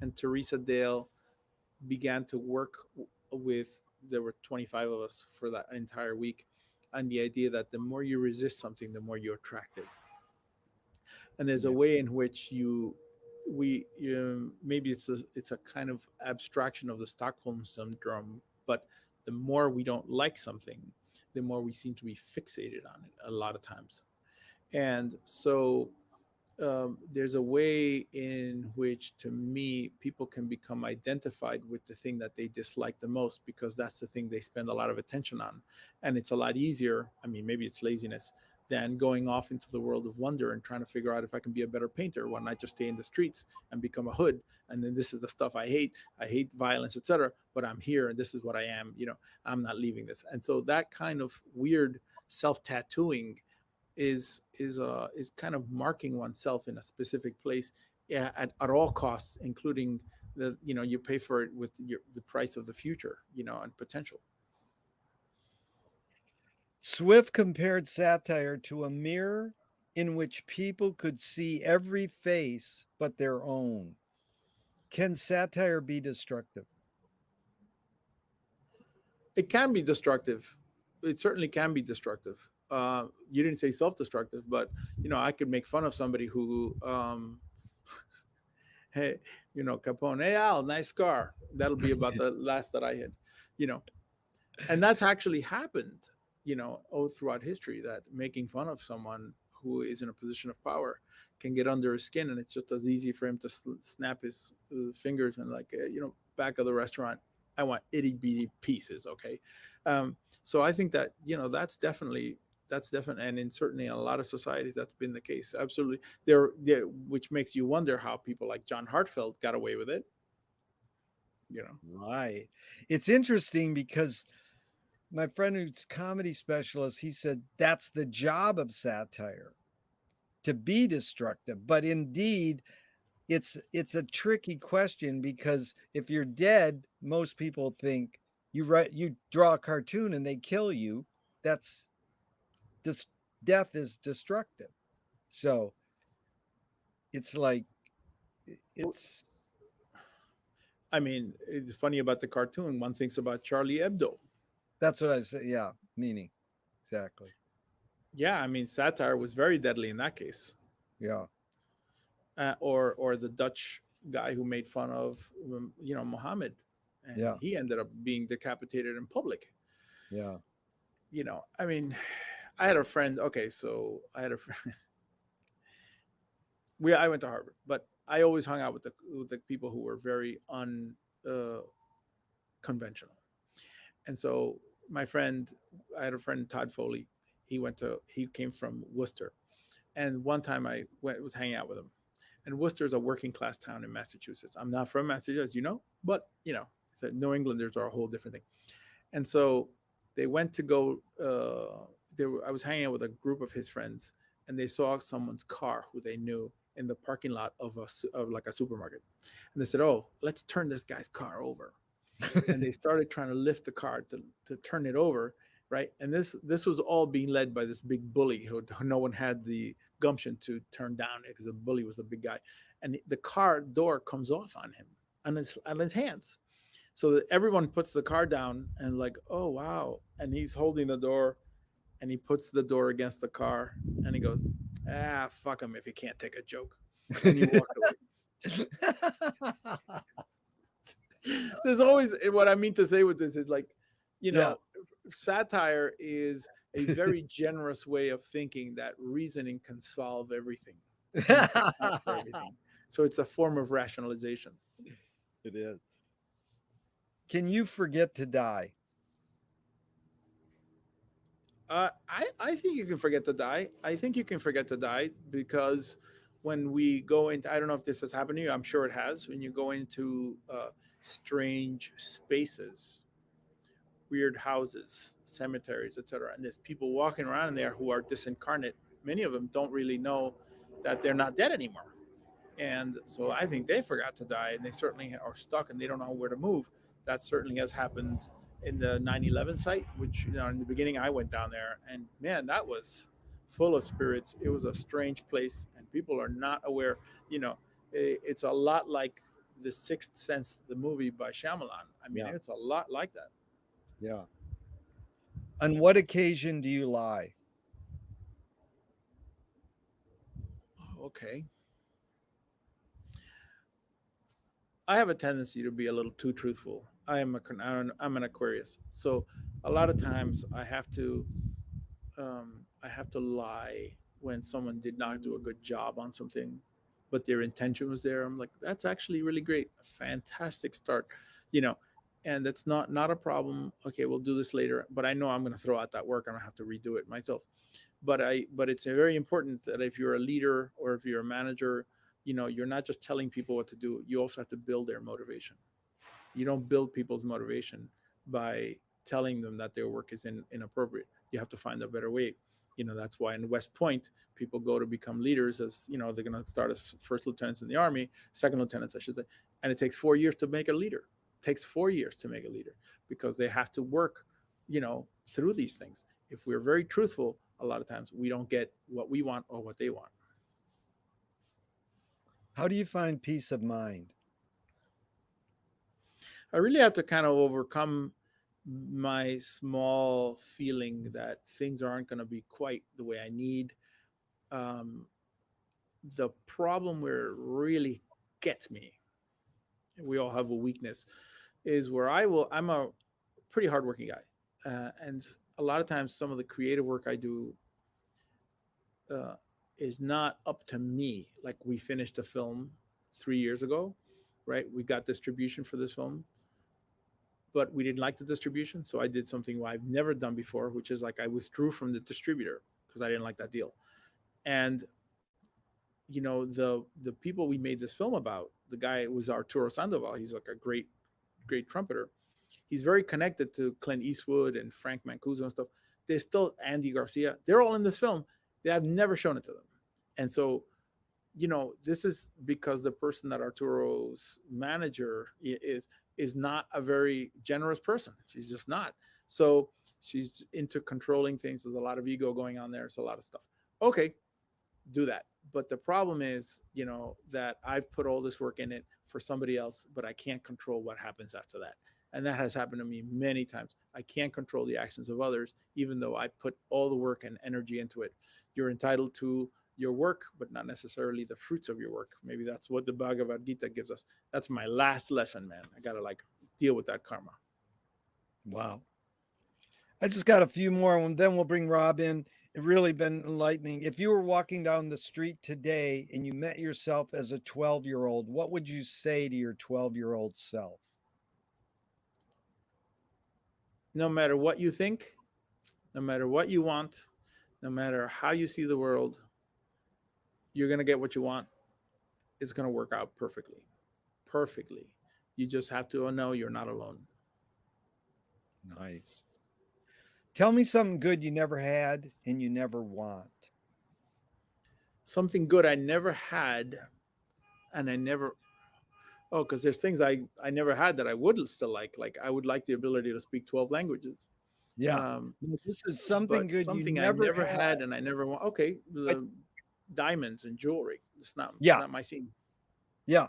And Teresa Dale began to work with, there were 25 of us for that entire week, and the idea that the more you resist something, the more you attract it. And there's a Yeah. way in which maybe it's a kind of abstraction of the Stockholm syndrome, but the more we don't like something, the more we seem to be fixated on it a lot of times. And so there's a way in which, to me, people can become identified with the thing that they dislike the most, because that's the thing they spend a lot of attention on. And it's a lot easier. I mean, maybe it's laziness, than going off into the world of wonder and trying to figure out if I can be a better painter when I just stay in the streets and become a hood. And then this is the stuff I hate. I hate violence, etc. But I'm here, and this is what I am. I'm not leaving this. And so that kind of weird self tattooing is kind of marking oneself in a specific place, at all costs, including you pay for it with the price of the future, and potential. Swift compared satire to a mirror in which people could see every face but their own. Can satire be destructive? It can be destructive. It certainly can be destructive. You didn't say self-destructive, but I could make fun of somebody who, hey, Capone, hey Al, nice car. That'll be about the last that I hit, you know, and that's actually happened, throughout history. That making fun of someone who is in a position of power can get under his skin, and it's just as easy for him to snap his fingers and like, back of the restaurant, I want itty bitty pieces, okay. So I think that that's definite, and certainly in a lot of societies that's been the case. Absolutely, there, which makes you wonder how people like John Hartfeld got away with it. Right. It's interesting because my friend who's comedy specialist, he said that's the job of satire, to be destructive. But indeed, it's a tricky question, because if you're dead, most people think you draw a cartoon and they kill you. That's this death is destructive. So it's like it's I mean, it's funny about the cartoon. One thinks about Charlie Hebdo. that's what I said. Yeah, meaning exactly. Yeah, I mean, satire was very deadly in that case. Yeah, Or the Dutch guy who made fun of Muhammad, and yeah, he ended up being decapitated in public. yeah. I mean, I had a friend. Okay, so I had a friend. I went to Harvard, but I always hung out with the people who were very unconventional. And so I had a friend, Todd Foley. He came from Worcester, and one time was hanging out with him. And Worcester is a working class town in Massachusetts. I'm not from Massachusetts, but so New Englanders are a whole different thing. And so they went to go. I was hanging out with a group of his friends, and they saw someone's car who they knew in the parking lot of like a supermarket, and they said, "Oh, let's turn this guy's car over." And they started trying to lift the car to turn it over, right? And this was all being led by this big bully who no one had the gumption to turn down, because the bully was the big guy, and the car door comes off on him, on his hands. So that everyone puts the car down and like, oh wow, and he's holding the door, and he puts the door against the car, and he goes, fuck him if he can't take a joke, and he walked away. There's always, what I mean to say with this is like, Yeah. satire is a very generous way of thinking that reasoning can solve everything and account for everything. So it's a form of rationalization. It is. Can you forget to die? I think you can forget to die. I think you can forget to die because when we go into, I don't know if this has happened to you, I'm sure it has, when you go into strange spaces, weird houses, cemeteries, etc., and there's people walking around in there who are disincarnate. Many of them don't really know that they're not dead anymore. And so I think they forgot to die, and they certainly are stuck and they don't know where to move. That certainly has happened in the 9/11 site, which in the beginning I went down there, and man, that was full of spirits. It was a strange place, and people are not aware. It's a lot like The Sixth Sense, the movie by Shyamalan. I mean, Yeah. it's a lot like that. Yeah. On what occasion do you lie? Okay. I have a tendency to be a little too truthful. I'm an Aquarius, so a lot of times I have to lie when someone did not do a good job on something, but their intention was there. I'm like, that's actually really great, a fantastic start, you know, and that's not a problem. Okay, we'll do this later, but I know I'm going to throw out that work and I have to redo it myself. but it's very important that if you're a leader or if you're a manager, you're not just telling people what to do. You also have to build their motivation. You don't build people's motivation by telling them that their work is inappropriate. You have to find a better way. That's why in West Point, people go to become leaders as, they're going to start as first lieutenants in the Army, second lieutenants, I should say. And it takes 4 years to make a leader. It takes 4 years to make a leader because they have to work, through these things. If we're very truthful, a lot of times we don't get what we want or what they want. How do you find peace of mind? I really have to kind of overcome my small feeling that things aren't going to be quite the way I need. The problem where it really gets me, and we all have a weakness, is where I'm a pretty hardworking guy. And a lot of times some of the creative work I do is not up to me. Like we finished a film 3 years ago, right? We got distribution for this film, but we didn't like the distribution. So I did something I've never done before, which is like I withdrew from the distributor because I didn't like that deal. And the people we made this film about, the guy was Arturo Sandoval. He's like a great trumpeter. He's very connected to Clint Eastwood and Frank Mancuso and stuff. There's still Andy Garcia. They're all in this film. They have never shown it to them. And so, this is because the person that Arturo's manager is not a very generous person. She's just not. So she's into controlling things. There's a lot of ego going on there. There's a lot of stuff. Okay, do that. But the problem is, that I've put all this work in it for somebody else, but I can't control what happens after that. And that has happened to me many times. I can't control the actions of others, even though I put all the work and energy into it. You're entitled to your work, but not necessarily the fruits of your work. Maybe that's what the Bhagavad Gita gives us. That's my last lesson, man. I got to deal with that karma. Wow. I just got a few more, and then we'll bring Rob in. It really been enlightening. If you were walking down the street today and you met yourself as a 12-year-old, what would you say to your 12-year-old self? No matter what you think, no matter what you want, no matter how you see the world, you're going to get what you want. It's going to work out perfectly. Perfectly. You just have to know you're not alone. Nice. Tell me something good you never had and you never want. Something good I never had and I never... Oh, because there's things I never had that I would still like. Like I would like the ability to speak 12 languages. Yeah. This is something good something you I never had. had and I never want. Okay, diamonds and jewelry. It's not my scene. Yeah.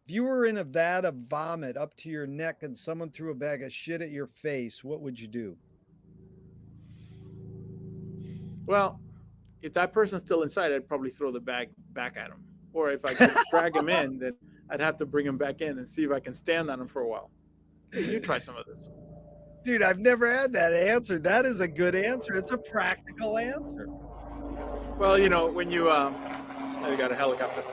If you were in a vat of vomit up to your neck and someone threw a bag of shit at your face, what would you do? Well, if that person's still inside, I'd probably throw the bag back at him. Or if I could drag him in, then I'd have to bring him back in and see if I can stand on him for a while. Hey, you try some of this. Dude, I've never had that answer. That is a good answer. It's a practical answer. Well, when you I got a helicopter.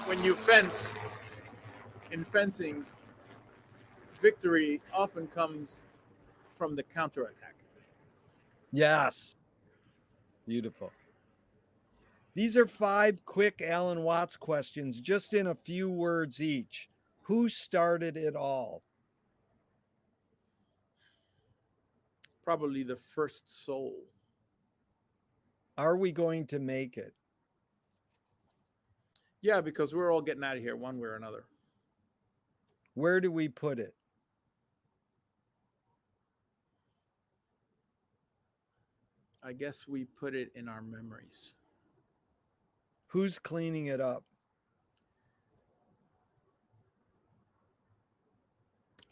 When you fence, in fencing, victory often comes from the counterattack. Yes. Beautiful. These are 5 quick Alan Watts questions, just in a few words each. Who started it all? Probably the first soul. Are we going to make it? Yeah, because we're all getting out of here one way or another. Where do we put it? I guess we put it in our memories. Who's cleaning it up?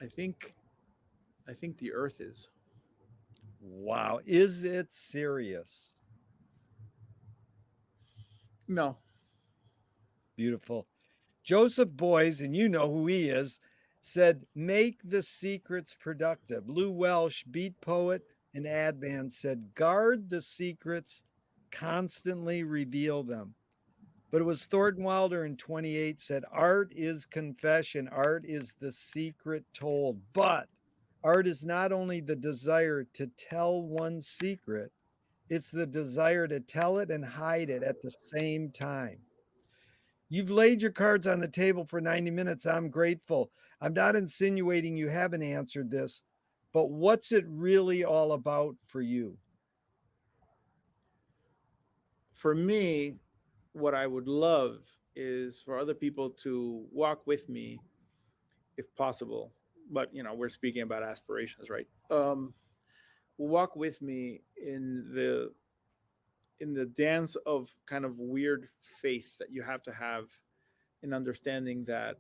I think the earth is. Wow. Is it serious? No. Beautiful. Joseph Boyes, and you know who he is, said, make the secrets productive. Lou Welsh, beat poet and ad man, said, guard the secrets, constantly reveal them. But it was Thornton Wilder in 28 said, art is confession. Art is the secret told. But Art is not only the desire to tell one's secret, it's the desire to tell it and hide it at the same time. You've laid your cards on the table for 90 minutes. I'm grateful. I'm not insinuating you haven't answered this, but what's it really all about for you? For me, what I would love is for other people to walk with me if possible. But we're speaking about aspirations, right? Walk with me in the dance of kind of weird faith that you have in understanding that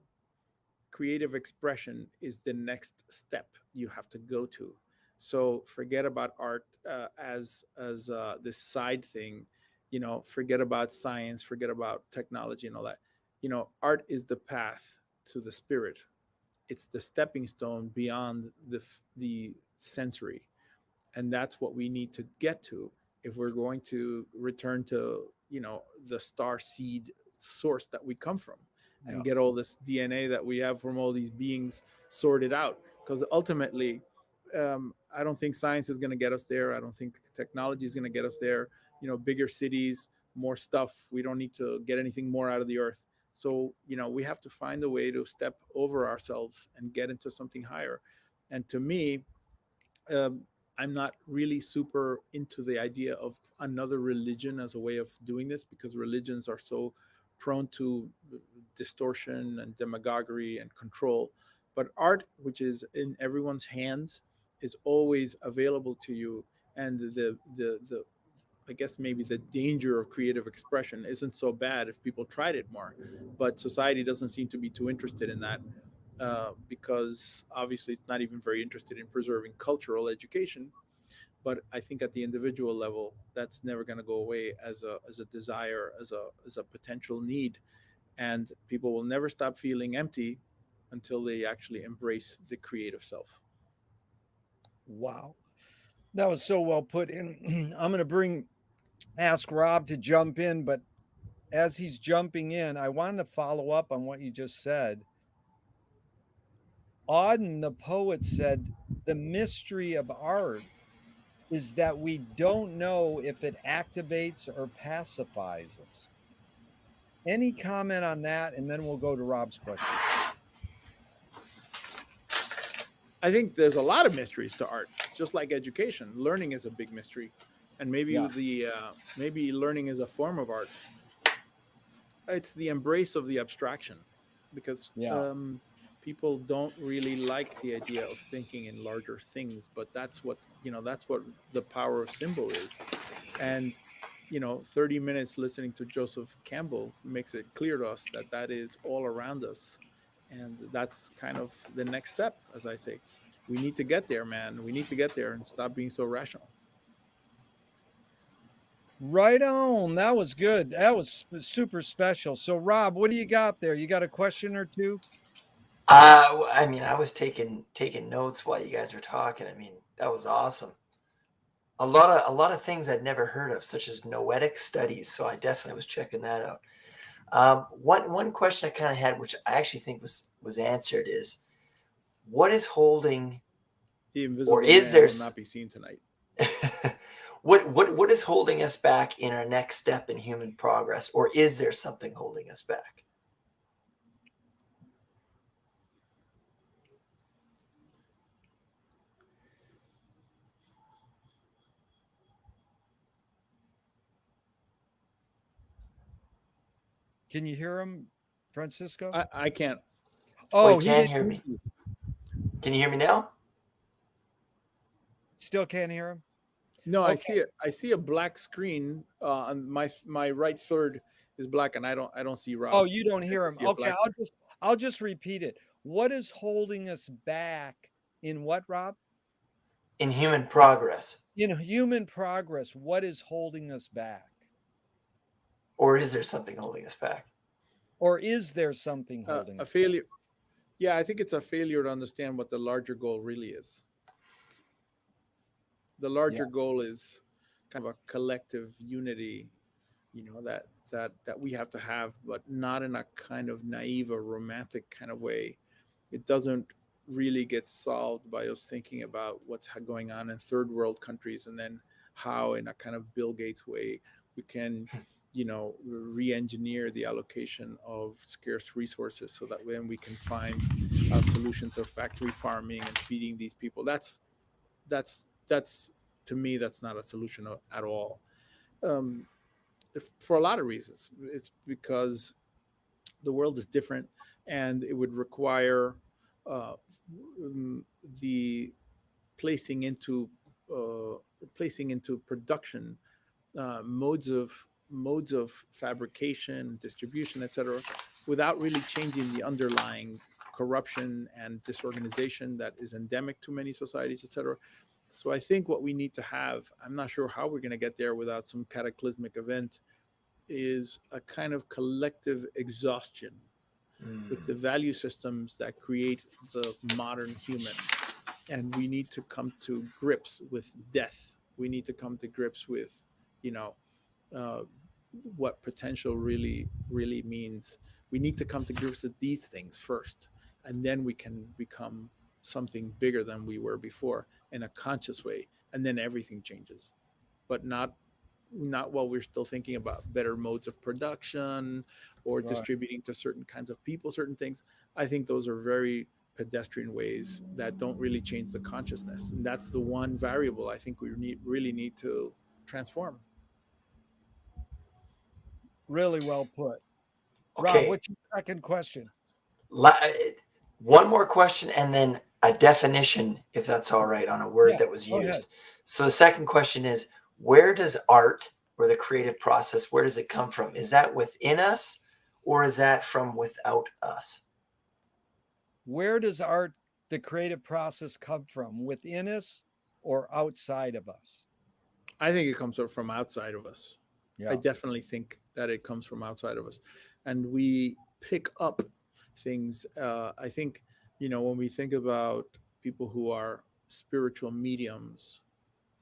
creative expression is the next step you have to go to. So forget about art as this side thing. Forget about science, forget about technology and all that. Art is the path to the spirit. It's the stepping stone beyond the sensory, and that's what we need to get to if we're going to return to the star seed source that we come from, Yeah. and get all this DNA that we have from all these beings sorted out. Because ultimately, I don't think science is going to get us there. I don't think technology is going to get us there. Bigger cities, more stuff. We don't need to get anything more out of the earth. So we have to find a way to step over ourselves and get into something higher. And to me, um, I'm not really super into the idea of another religion as a way of doing this, because religions are so prone to distortion and demagoguery and control. But art, which is in everyone's hands, is always available to you. And the I guess maybe the danger of creative expression isn't so bad if people tried it more. But society doesn't seem to be too interested in that, because obviously it's not even very interested in preserving cultural education. But I think at the individual level, that's never going to go away as a desire, as a potential need, and people will never stop feeling empty until they actually embrace the creative self. Wow. That was so well put in. I'm going to ask Rob to jump in, but as he's jumping in, I wanted to follow up on what you just said. Auden, the poet, said, the mystery of art is that we don't know if it activates or pacifies us. Any comment on that? And then we'll go to Rob's question. I think there's a lot of mysteries to art, just like education. Learning is a big mystery, and maybe Yeah. maybe learning is a form of art. It's the embrace of the abstraction, because Yeah. people don't really like the idea of thinking in larger things, but that's what the power of symbol is. And 30 minutes listening to Joseph Campbell makes it clear to us that that is all around us, and that's kind of the next step. As I say, we need to get there, man. We need to get there and stop being so rational. Right on. That was good. That was super special. So, Rob, what do you got there? You got a question or two? I mean, I was taking notes while you guys were talking. I mean, that was awesome. A lot of things I'd never heard of, such as noetic studies. So I definitely was checking that out. One question I kind of had, which I actually think was answered, is what is holding, The or invisible is man there will not be seen tonight. what is holding us back in our next step in human progress, or is there something holding us back? Can you hear him, Francisco? I can't. Oh, you Oh, he can didn't hear hear me. you. Can you hear me now? Still can't hear him? No, I Okay. see it. I see a black screen. On my right third is black, and I don't see Oh, Rob. you don't I hear just him. see a Okay, black screen. I'll just repeat it. What is holding us back in what, Rob? In human progress, In human progress, what is holding us back? or is there something holding us back? Or is there something holding A us back? failure. Yeah, I think it's a failure to understand what the larger goal really is. The Yeah. larger goal is kind of a collective unity, that we have to have, but not in a kind of naive or romantic kind of way. It doesn't really get solved by us thinking about what's going on in third world countries, and then how, in a kind of Bill Gates way, we can, re-engineer the allocation of scarce resources so that then we can find a solution to factory farming and feeding these people. That's to me, that's not a solution at all. Um, for a lot of reasons. It's because the world is different, and it would require uh, the placing into uh, placing into production modes of fabrication, distribution, etc., without really changing the underlying corruption and disorganization that is endemic to many societies, etc. So I think what we need to have, I'm not sure how we're going to get there without some cataclysmic event, is a kind of collective exhaustion with the Mm. value systems that create the modern human. And we need to come to grips with death. We need to come to grips with, you know, uh, what potential really means. We need to come to grips with these things first, and then we can become something bigger than we were before in a conscious way, and then everything changes. But not while we're still thinking about better modes of production or Right. distributing to certain kinds of people certain things. I think those are very pedestrian ways that don't really change the consciousness, and that's the one variable I think we really need to transform. Really well put. Rob, Okay. what's your second question? La- One more question and then a definition, if that's all right, on a word Yeah, that was go ahead. used. So the second question is, where does art or the creative process, where does it come from? Is that within us or is that from without us? Where does art, the creative process, come from? Within us or outside of us? I think it comes from outside of us. I Yeah. definitely think that it comes from outside of us, and we pick up things. I think, when we think about people who are spiritual mediums,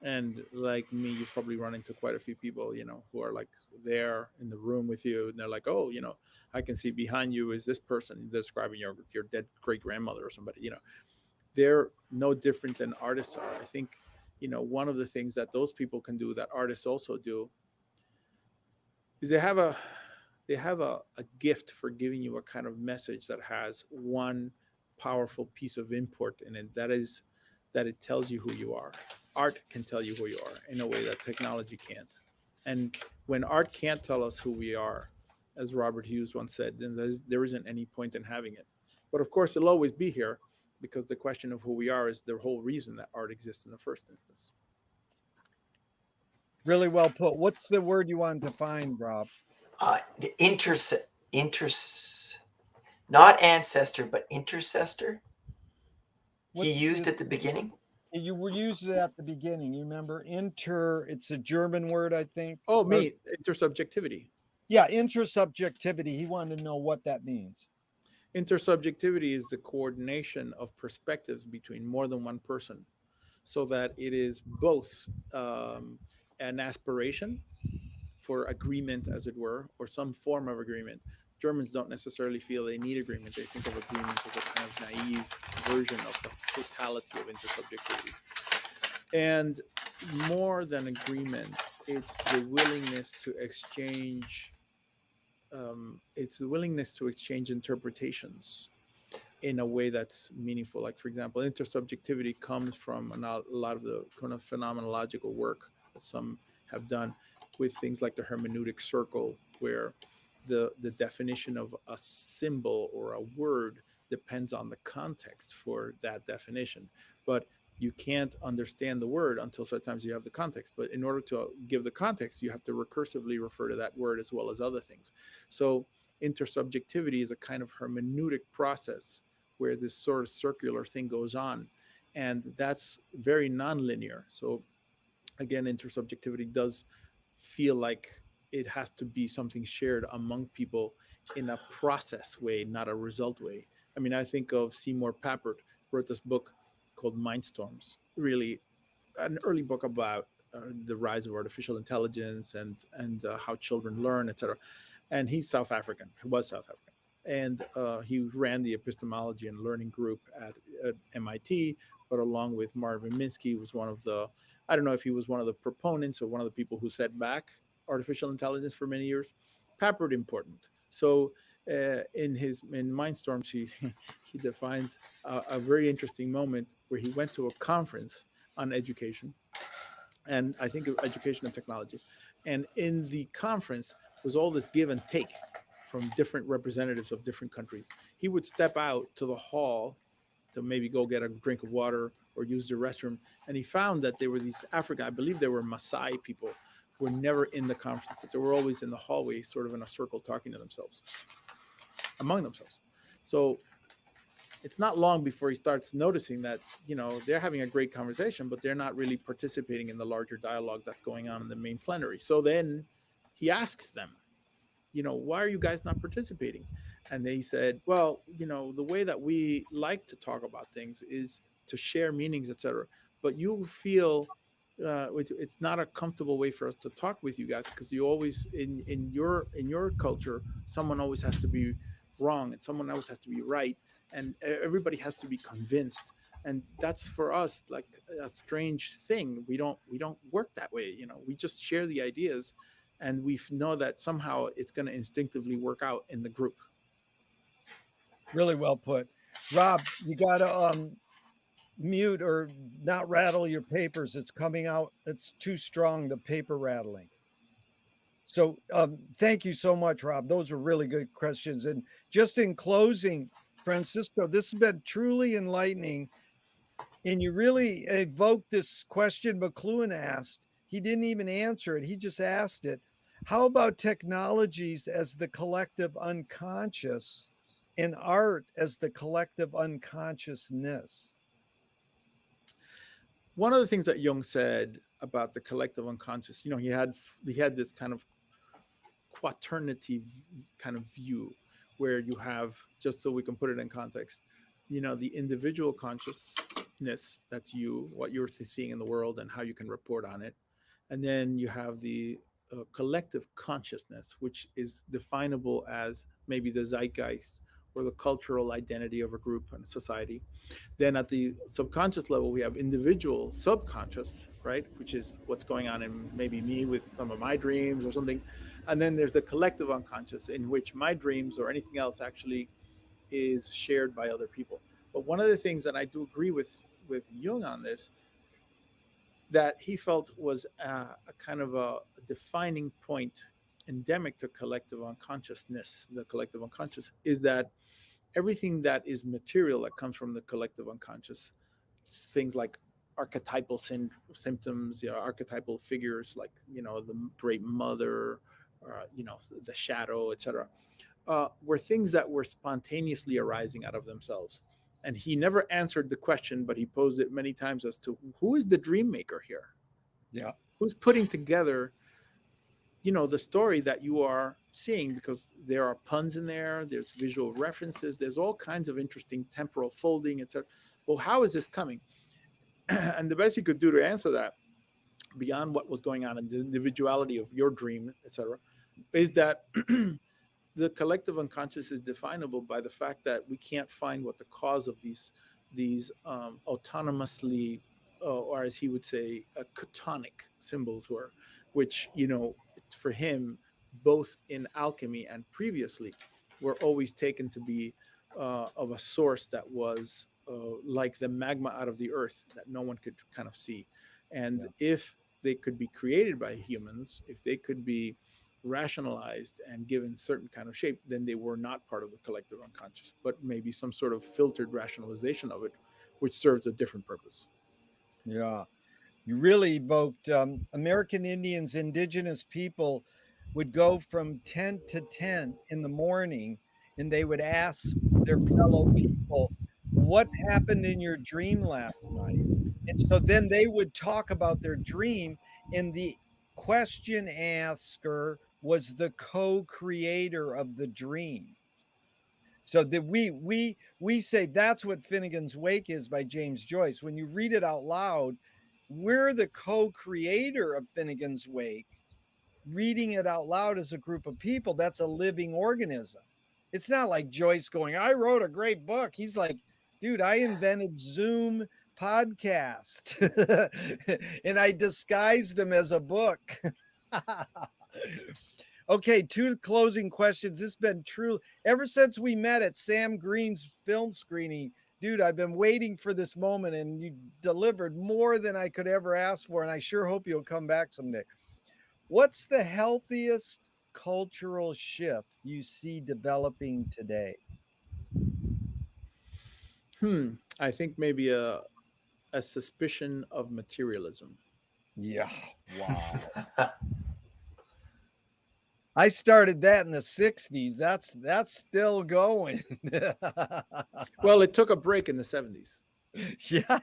and like me, you probably run into quite a few people, who are like there in the room with you, and they're like, oh, I can see behind you is this person describing your dead great grandmother or somebody. They're no different than artists are. I think, one of the things that those people can do that artists also do is they have a gift for giving you a kind of message that has one powerful piece of import in it, that is that it tells you who you are. Art can tell you who you are in a way that technology can't. And when art can't tell us who we are, as Robert Hughes once said, then there isn't any point in having it. But of course, it'll always be here, because the question of who we are is the whole reason that art exists in the first instance. Really well put. What's the word you wanted to find, Rob? The inters, not ancestor, but intercessor. He What's used at the beginning. you were used it at the beginning. You remember it's a German word, I think. Oh, Or me, intersubjectivity. yeah, intersubjectivity. He wanted to know what that means. Intersubjectivity is the coordination of perspectives between more than one person, so that it is both an aspiration for agreement, as it were, or some form of agreement. Germans don't necessarily feel they need agreement. They think of agreement as a kind of naive version of the totality of intersubjectivity. And more than agreement, it's the willingness to exchange. It's the willingness to exchange interpretations in a way that's meaningful. Like, for example, intersubjectivity comes from a lot of the kind of phenomenological work that some have done with things like the hermeneutic circle, where the definition of a symbol or a word depends on the context for that definition. But you can't understand the word until such times you have the context. But in order to give the context, you have to recursively refer to that word as well as other things. So intersubjectivity is a kind of hermeneutic process where this sort of circular thing goes on. And that's very nonlinear. So again, intersubjectivity does feel like it has to be something shared among people in a process way, not a result way. I mean, I think of Seymour Papert, wrote this book called Mindstorms, really an early book about the rise of artificial intelligence and how children learn, etc. And he's South African. He was South African. and he ran the epistemology and learning group at MIT. But along with Marvin Minsky, was one of the, I don't know if he was one of the proponents or one of the people who set back artificial intelligence for many years. Papert important. So in Mindstorms, he he defines a very interesting moment where he went to a conference on education, and I think of education and technology. And in the conference was all this give and take from different representatives of different countries. He would step out to the hall to maybe go get a drink of water or use the restroom, and he found that there were these African, I believe they were Maasai people, were never in the conference, but they were always in the hallway, sort of in a circle, talking to themselves, among themselves. So it's not long before he starts noticing that, they're having a great conversation, but they're not really participating in the larger dialogue that's going on in the main plenary. So then he asks them, why are you guys not participating? And they said, well, the way that we like to talk about things is to share meanings, etc. But you feel it's not a comfortable way for us to talk with you guys, because you always in your culture, someone always has to be wrong and someone else has to be right, and everybody has to be convinced. And that's for us like a strange thing. We don't work that way. We just share the ideas, and we know that somehow it's going to instinctively work out in the group. Really well put. Rob, you got to mute or not rattle your papers. It's coming out. It's too strong, the paper rattling. So thank you so much, Rob. Those are really good questions. And just in closing, Francisco, this has been truly enlightening. And you really evoked this question McLuhan asked. He didn't even answer it. He just asked it. How about technologies as the collective unconscious and art as the collective unconsciousness? One of the things that Jung said about the collective unconscious, he had this kind of quaternity kind of view, where you have, just so we can put it in context, the individual consciousness, that's you, what you're seeing in the world and how you can report on it. And then you have the collective consciousness, which is definable as maybe the zeitgeist or the cultural identity of a group and a society. Then at the subconscious level, we have individual subconscious, right, which is what's going on in maybe me with some of my dreams or something. And then there's the collective unconscious, in which my dreams or anything else actually is shared by other people. But one of the things that I do agree with Jung on this, that he felt was a kind of a defining point endemic to collective unconsciousness, the collective unconscious, is that everything that is material that comes from the collective unconscious, things like archetypal symptoms, archetypal figures like, the great mother, the shadow, etc., were things that were spontaneously arising out of themselves. And he never answered the question, but he posed it many times as to who is the dream maker here? Yeah. Who's putting together, the story that you are seeing? Because there are puns in there's visual references, there's all kinds of interesting temporal folding, etc. Well, how is this coming? And the best you could do to answer that, beyond what was going on in the individuality of your dream, etc., is that the collective unconscious is definable by the fact that we can't find what the cause of these autonomously, or as he would say, chthonic symbols were, which, for him, both in alchemy and previously, were always taken to be of a source that was like the magma out of the earth that no one could kind of see. And if they could be created by humans, if they could be rationalized and given certain kind of shape, then they were not part of the collective unconscious, but maybe some sort of filtered rationalization of it, which serves a different purpose. Yeah. You really evoked American Indians, indigenous people would go from tent to tent in the morning and they would ask their fellow people, what happened in your dream last night? And so then they would talk about their dream, and the question asker was the co-creator of the dream. So that we say that's what Finnegan's Wake is by James Joyce. When you read it out loud, we're the co-creator of Finnegan's Wake. Reading it out loud as a group of people, that's a living organism. It's not like Joyce going, I wrote a great book. He's like, dude, I invented Zoom podcast and I disguised them as a book. Okay, 2 closing questions. This has been true ever since we met at Sam Green's film screening. Dude, I've been waiting for this moment and you delivered more than I could ever ask for. And I sure hope you'll come back someday. What's the healthiest cultural shift you see developing today? I think maybe a suspicion of materialism. Yeah, wow. I started that in the 60s. That's still going. Well, it took a break in the 70s. Yeah.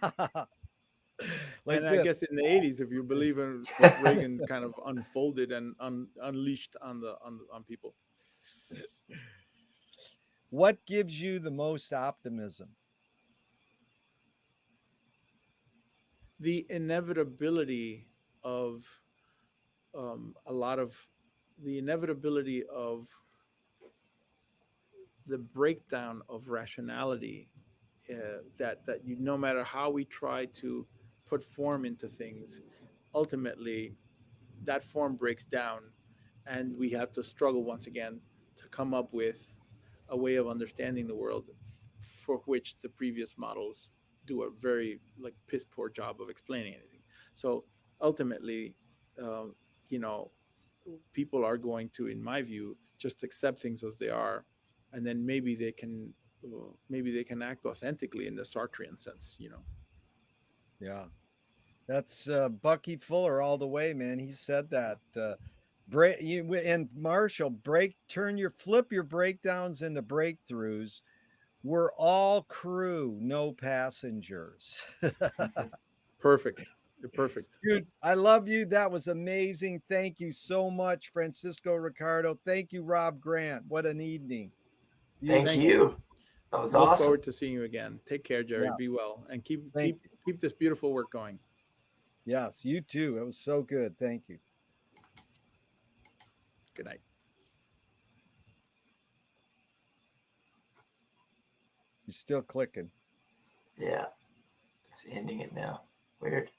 Like And I this. guess in the 80s, if you believe in what Reagan kind of unfolded and unleashed on people. What gives you the most optimism? The inevitability of a lot of the inevitability of the breakdown of rationality, that you, no matter how we try to put form into things, ultimately that form breaks down, and we have to struggle once again to come up with a way of understanding the world for which the previous models do a very like piss poor job of explaining anything. So ultimately, uh, you know, people are going to, in my view, just accept things as they are, and then maybe they can act authentically in the Sartrean sense. Yeah. That's Bucky Fuller all the way, man. He said that. Break you and Marshall, flip your breakdowns into breakthroughs. We're all crew, no passengers. Perfect. You're perfect. Dude, I love you. That was amazing. Thank you so much, Francisco Ricardo. Thank you, Rob Grant. What an evening. Thank Thank Beautiful. you. you. That was Look awesome. forward to seeing you again. Take care, Jerry. Yeah. Be well, and keep Thank keep you. keep this beautiful work going. Yes, you too. It was so good. Thank you. Good night. You're still clicking. Yeah, it's ending it now. Weird.